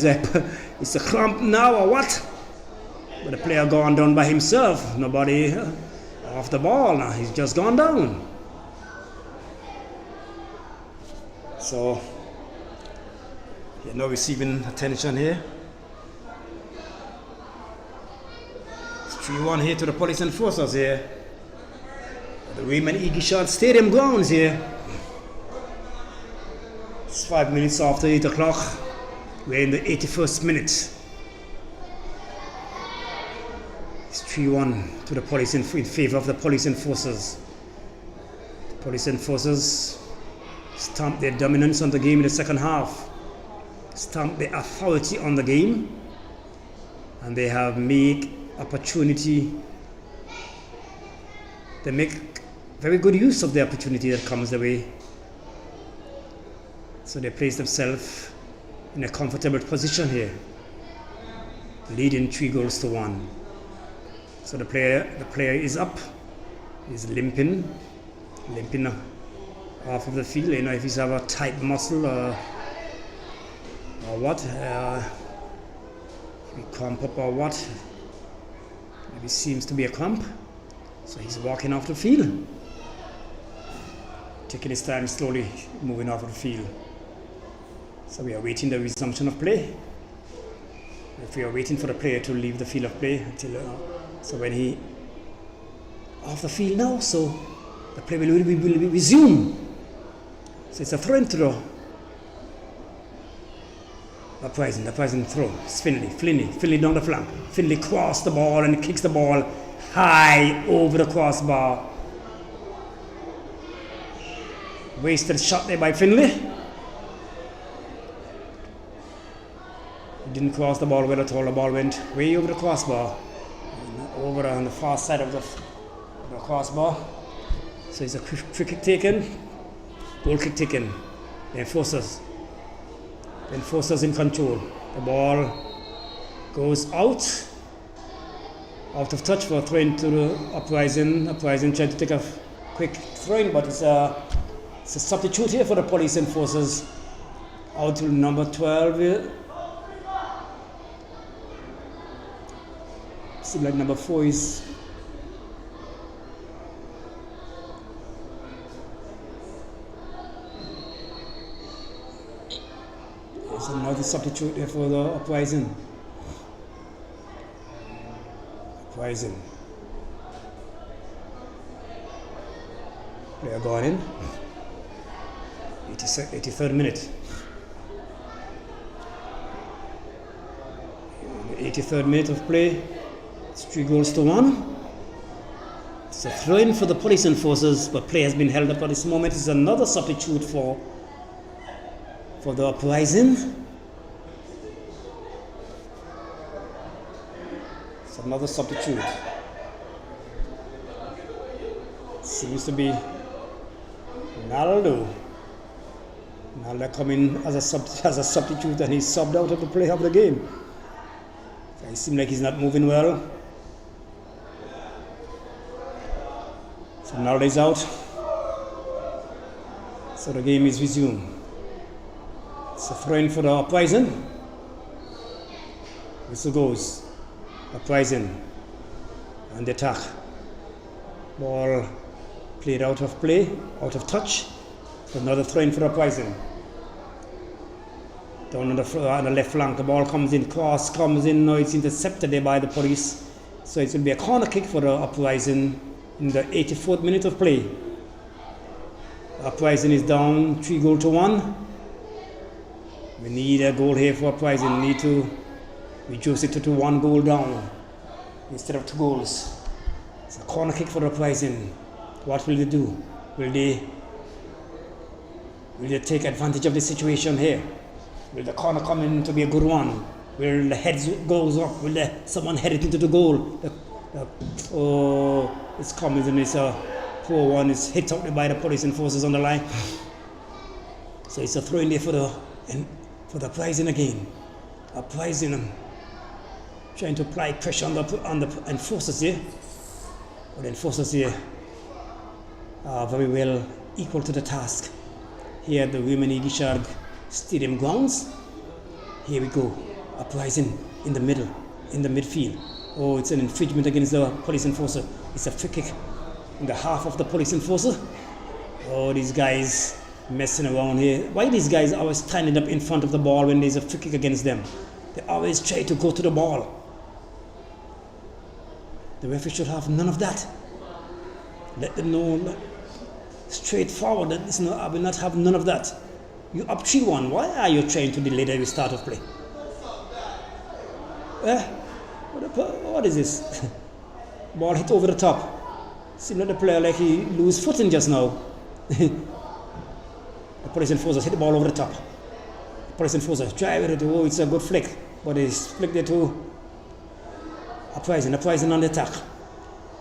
it's a cramp now or what. But the player gone down by himself. Nobody off the ball now. He's just gone down. So you're now receiving attention here. It's 3-1 here to the police enforcers here. The Raymond Igishad Stadium grounds here. It's 5 minutes after 8 o'clock. We're in the 81st minute. It's 3-1 to the police in favor of the police enforcers. The police enforcers stamped their dominance on the game in the second half, stamped their authority on the game, and they have made opportunity. They make very good use of the opportunity that comes their way. So they place themselves in a comfortable position here, leading 3-1. So the player is up, he's limping off of the field. You know, if he's have a tight muscle or what, maybe cramp up or what. Maybe seems to be a cramp. So he's walking off the field, taking his time, slowly moving off of the field. So we are waiting the resumption of play. If we are waiting for the player to leave the field of play until so when he off the field now, so the play will resume. So it's a throw and throw. Uprising throw. It's Finley down the flank. Finley crossed the ball and kicks the ball high over the crossbar. Wasted shot there by Finley. He didn't cross the ball well at all. The ball went way over the crossbar. Over on the far side of the crossbar. So it's a free kick taken. Goal kick taken. The enforcers in control. The ball goes out of touch for a throw in to the Uprising. Uprising tried to take a quick throw in, but it's a substitute here for the police enforcers. Out to number 12 here. Seems like number 4 is there's another substitute there for the Uprising. Player gone in. 83rd minute. 83rd minute of play. It's 3-1. It's a throw-in for the police enforcers, but play has been held up at this moment. It's another substitute for the Uprising. It's another substitute. Seems to be Naldo coming as a substitute, and he's subbed out of the play of the game. It seems like he's not moving well. So Naldo is out. So the game is resumed. It's a throw-in for the Uprising. Whistle goes. Uprising on the attack. Ball played out of play, out of touch. So another throw-in for the Uprising. Down on the left flank, the ball comes in, cross comes in, now it's intercepted there by the police. So it will be a corner kick for the Uprising in the 84th minute of play. Uprising is down 3-1. We need a goal here for Uprising. We need to reduce it to 1 goal down instead of 2 goals. It's a corner kick for the Uprising. What will they do? Will they take advantage of the situation here? Will the corner come in to be a good one? Will the heads goes up? Will someone head it into the goal? It's coming and it's a 4-1. It's hit out by the police enforcers on the line. So it's a throw in there for the Uprising again. Uprising trying to apply pressure on the enforcers here. But the enforcers here are very well equal to the task. Here at the Women Igishad Stadium grounds. Here we go. Uprising in the middle, in the midfield. Oh, it's an infringement against the police enforcer. It's a free kick in the half of the police enforcer. Oh, these guys messing around here. Why these guys always standing up in front of the ball when there's a free kick against them? They always try to go to the ball. The referee should have none of that. Let them know straightforward that listen, I will not have none of that. You up 3-1. Why are you trying to delay the start of play? What is this? Ball hit over the top. Seems like the player like he lose footing just now. The police enforcers hit the ball over the top. The police enforcers drive it. Oh, it's a good flick, but he's flicked it to Uprising on the attack.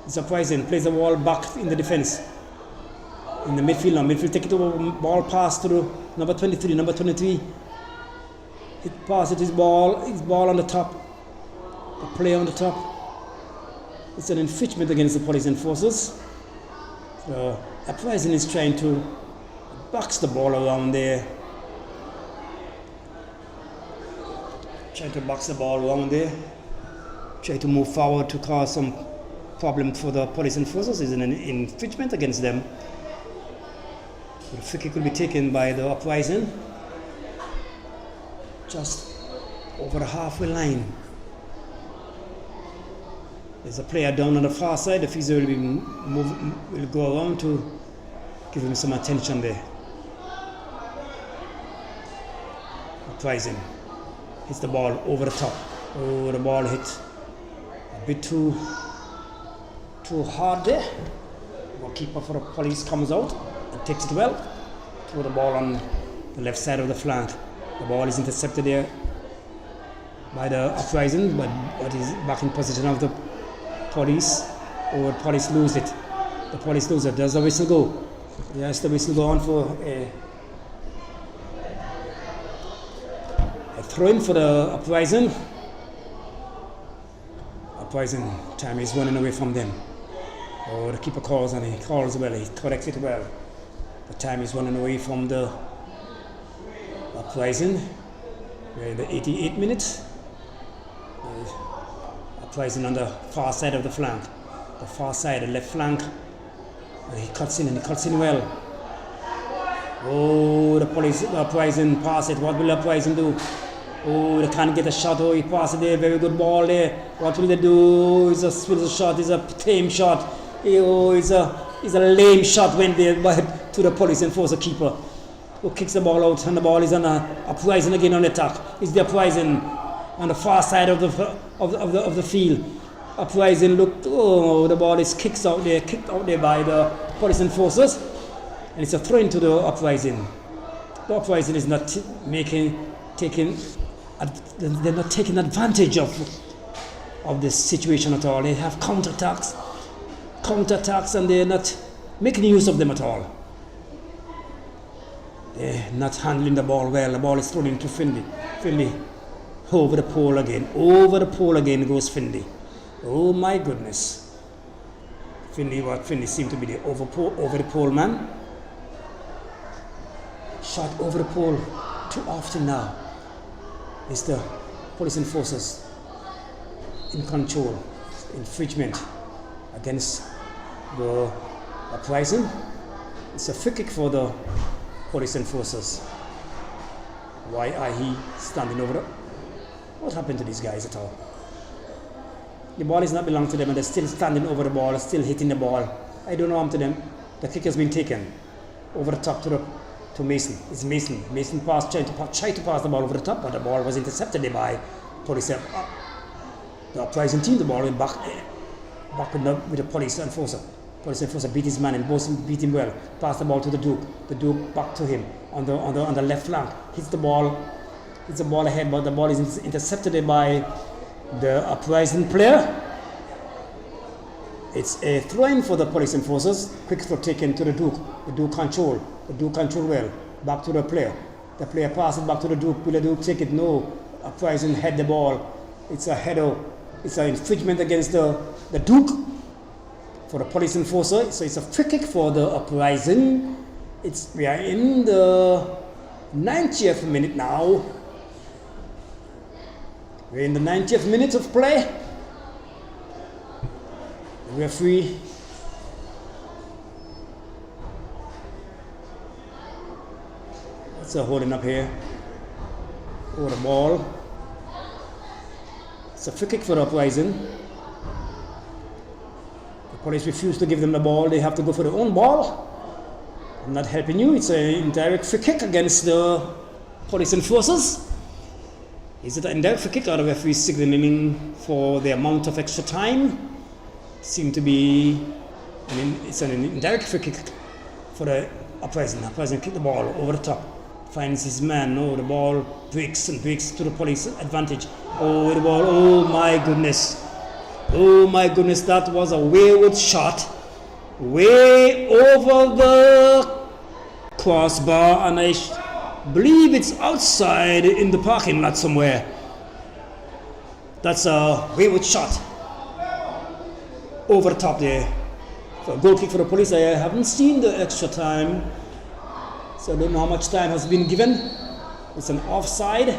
It's Uprising plays the ball back in the defense. In the midfield now. Midfield take it over, ball pass to number 23. Number 23. It passes his ball on the top. The player on the top. It's an infringement against the police enforcers. So Uprising is trying to box the ball around there. Trying to box the ball around there. Try to move forward to cause some problem for the police enforcers. Is an infringement against them. The free kick will be taken by the Uprising. Just over the halfway line. There's a player down on the far side. The physio will go around to give him some attention there. Uprising hits the ball over the top. Oh, the ball hit a bit too hard there. The keeper for the police comes out and takes it well. Throw the ball on the left side of the flank. The ball is intercepted there by the Uprising, but is back in position of the police. Or police lose it. The police lose it. Does the whistle go? Yes, the whistle go on for a throw-in for the Uprising. Uprising, time is running away from them. Oh, the keeper calls and he calls well. He corrects it well. The time is running away from the Uprising. We're in the 88th minute. Uprising on the far side of the flank. The far side, the left flank. And he cuts in well. Oh, the Uprising pass it. What will the Uprising do? Oh, they can't get a shot. Oh, he passed it there. Very good ball there. What will they do? It's a swivel shot. It's a tame shot. Oh, it's a lame shot when they to the police enforcer keeper, who kicks the ball out, and the ball is on Uprising again on the attack. It's the Uprising on the far side of the field. Uprising looked. Oh, the ball is kicked out there by the police enforcers, and it's a throw into the Uprising. The Uprising is not they're not taking advantage of this situation at all. They have counterattacks, and they're not making use of them at all. They're not handling the ball well. The ball is thrown into Finley. Finley over the pole again. Over the pole again goes Finley. Oh my goodness. Finley seemed to be the over the pole man. Shot over the pole too often now. It's the police enforcers in control. Infringement against the Uprising. It's a free kick for the police enforcers. Why are he standing over what happened to these guys at all? The ball is not belonging to them and they're still standing over the ball, still hitting the ball. I don't know what happened to them. The kick has been taken over the top to Mason. It's Mason. Mason tried to pass the ball over the top, but the ball was intercepted by police. The Uprising team. The ball went back with the police enforcer. Police enforcer beat his man and both beat him well. Passed the ball to the Duke. The Duke back to him on the left flank. Hits the ball ahead, but the ball is intercepted by the Uprising player. It's a throw-in for the police enforcers. Quick throw taken to the Duke. The Duke control. The Duke control well. Back to the player. The player passes back to the Duke. Will the Duke take it? No. Uprising head the ball. It's a header. It's an infringement against the Duke for the police enforcer. So it's a free kick for the Uprising. We are in the 90th minute now. We're in the 90th minute of play. The referee holding up here over the ball. It's a free kick for the Uprising. The Police refuse to give them the ball. They have to go for their own ball. I'm not helping you. It's an indirect free kick against the police enforcers. Is it an indirect free kick or the referee signaling for the amount of extra time? Seem to be, it's an indirect free kick for the Uprising. Uprising kick the ball over the top. Finds his man. Oh, the ball breaks to the police advantage. Oh, the ball. Oh my goodness. Oh my goodness, that was a wayward shot. Way over the crossbar, and I believe it's outside in the parking lot somewhere. That's a wayward shot. Over the top there. For a goal kick for the police. I haven't seen the extra time, so I don't know how much time has been given. It's an offside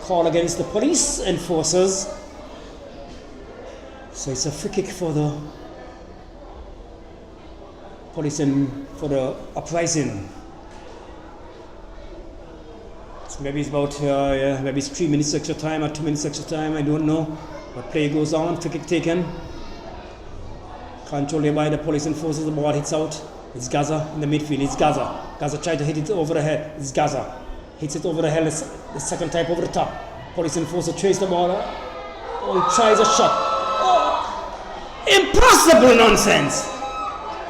call against the police enforcers. So it's a free kick for the police and for the Uprising. So maybe it's about maybe it's 3 minutes extra time or 2 minutes extra time. I don't know. But play goes on. Free kick taken. Controlled by the police enforcers. The ball hits out. It's Gaza in the midfield. It's Gaza. Gaza tried to hit it over the head. It's Gaza. Hits it over the head. The second time over the top. Police enforcer traces the ball. Oh, he tries a shot. Impossible nonsense!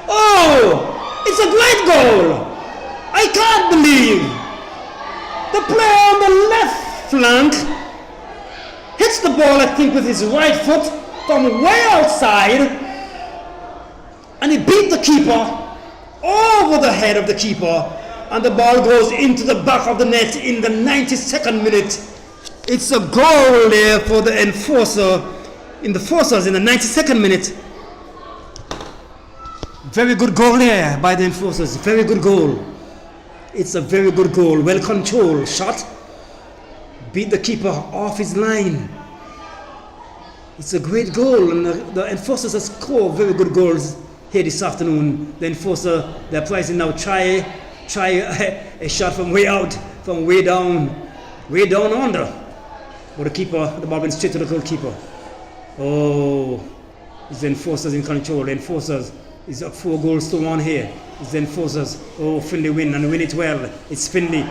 Oh! It's a great goal! I can't believe! The player on the left flank hits the ball, I think, with his right foot from way outside, and he beat the keeper over the head of the keeper, and the ball goes into the back of the net in the 92nd minute. It's a goal there for the enforcer. In the forces in the 92nd minute. Very good goal there by the enforcers. Very good goal. It's a very good goal. Well controlled shot. Beat the keeper off his line. It's a great goal, and the enforcers have scored very good goals here this afternoon. The enforcer, the Uprising now try a shot from way out, from way down under. But the keeper, the ball went straight to the goalkeeper. Oh, it's the enforcers in control. The enforcers is up 4-1 here. It's the enforcers. Oh, Finley win and win it well. It's Finley.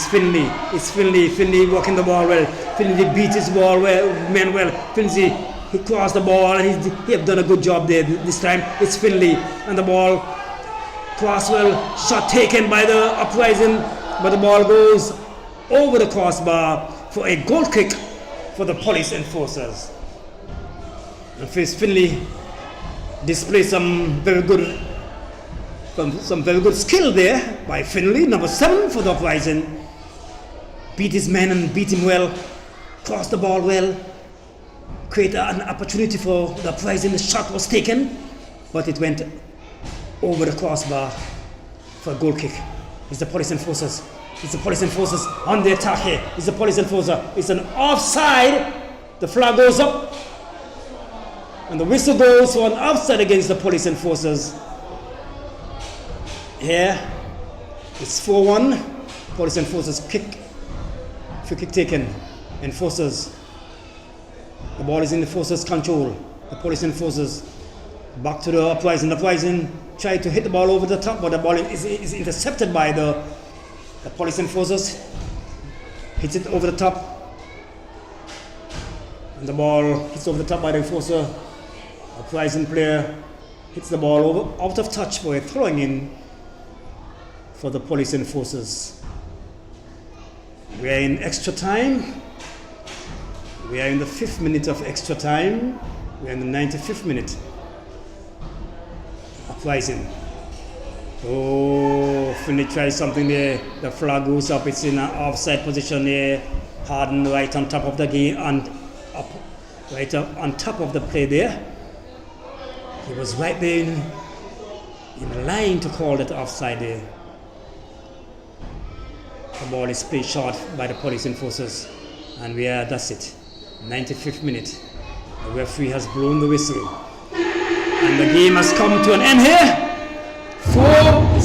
Finley walking the ball well. Finley beat his ball well, man well. Finley, he crossed the ball and he have done a good job there this time. It's Finley and the ball crossed well. Shot taken by the Uprising, but the ball goes over the crossbar for a goal kick for the police enforcers. And Finley displays some very good skill there by Finley, number 7 for the Uprising. Beat his man and beat him well, crossed the ball well, create an opportunity for the Uprising. The shot was taken, but it went over the crossbar for a goal kick. It's the police enforcers. It's the police enforcers on the attack here. It's the police enforcer. It's an offside. The flag goes up. And the whistle goes for an offside against the police enforcers. Here, it's 4-1. Police enforcers free kick taken. Enforcers. The ball is in the enforcers' control. The police enforcers back to the Uprising. The Uprising tried to hit the ball over the top, but the ball is intercepted by the police enforcers. Hits it over the top. And the ball hits over the top by the enforcer. Uprising player hits the ball out of touch for a throwing in for the police enforcers. We are in extra time. We are in the 5th minute of extra time. We are in the 95th minute. Uprising. Oh, Finley tries something there. The flag goes up. It's in an offside position there. Harden right on top of the game and up, right up on top of the play there. He was right there in line to call that offside there. The ball is played short by the police enforcers, and that's it. 95th minute. The referee has blown the whistle, and the game has come to an end here. 4-1.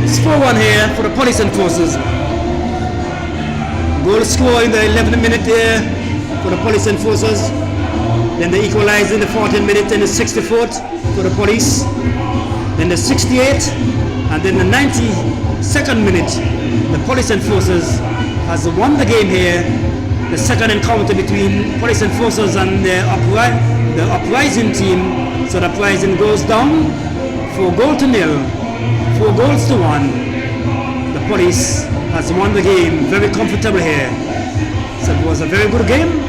It's 4-1 here for the police enforcers. Goal score in the 11th minute there for the police enforcers. Then they equalized in the 14th minute and the 64th for the police. Then the 68th, and then the 92nd minute, the police enforcers has won the game here. The second encounter between police enforcers and the Uprising team. So the Uprising goes down 4-0, 4 goals to 1. The police has won the game very comfortable here. So it was a very good game,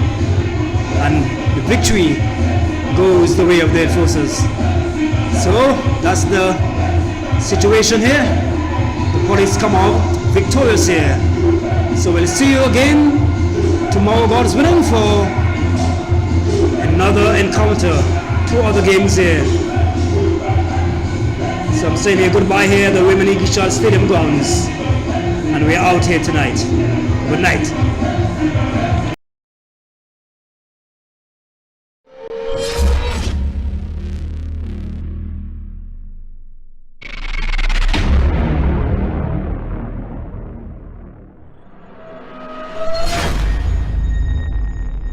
and the victory goes the way of the enforcers. So that's the situation here. The police come out victorious here. So we'll see you again tomorrow, God's willing, for another encounter, 2 other games here. So I'm saying here goodbye here at the Women Eagle Stadium grounds, and we're out here tonight. Good night.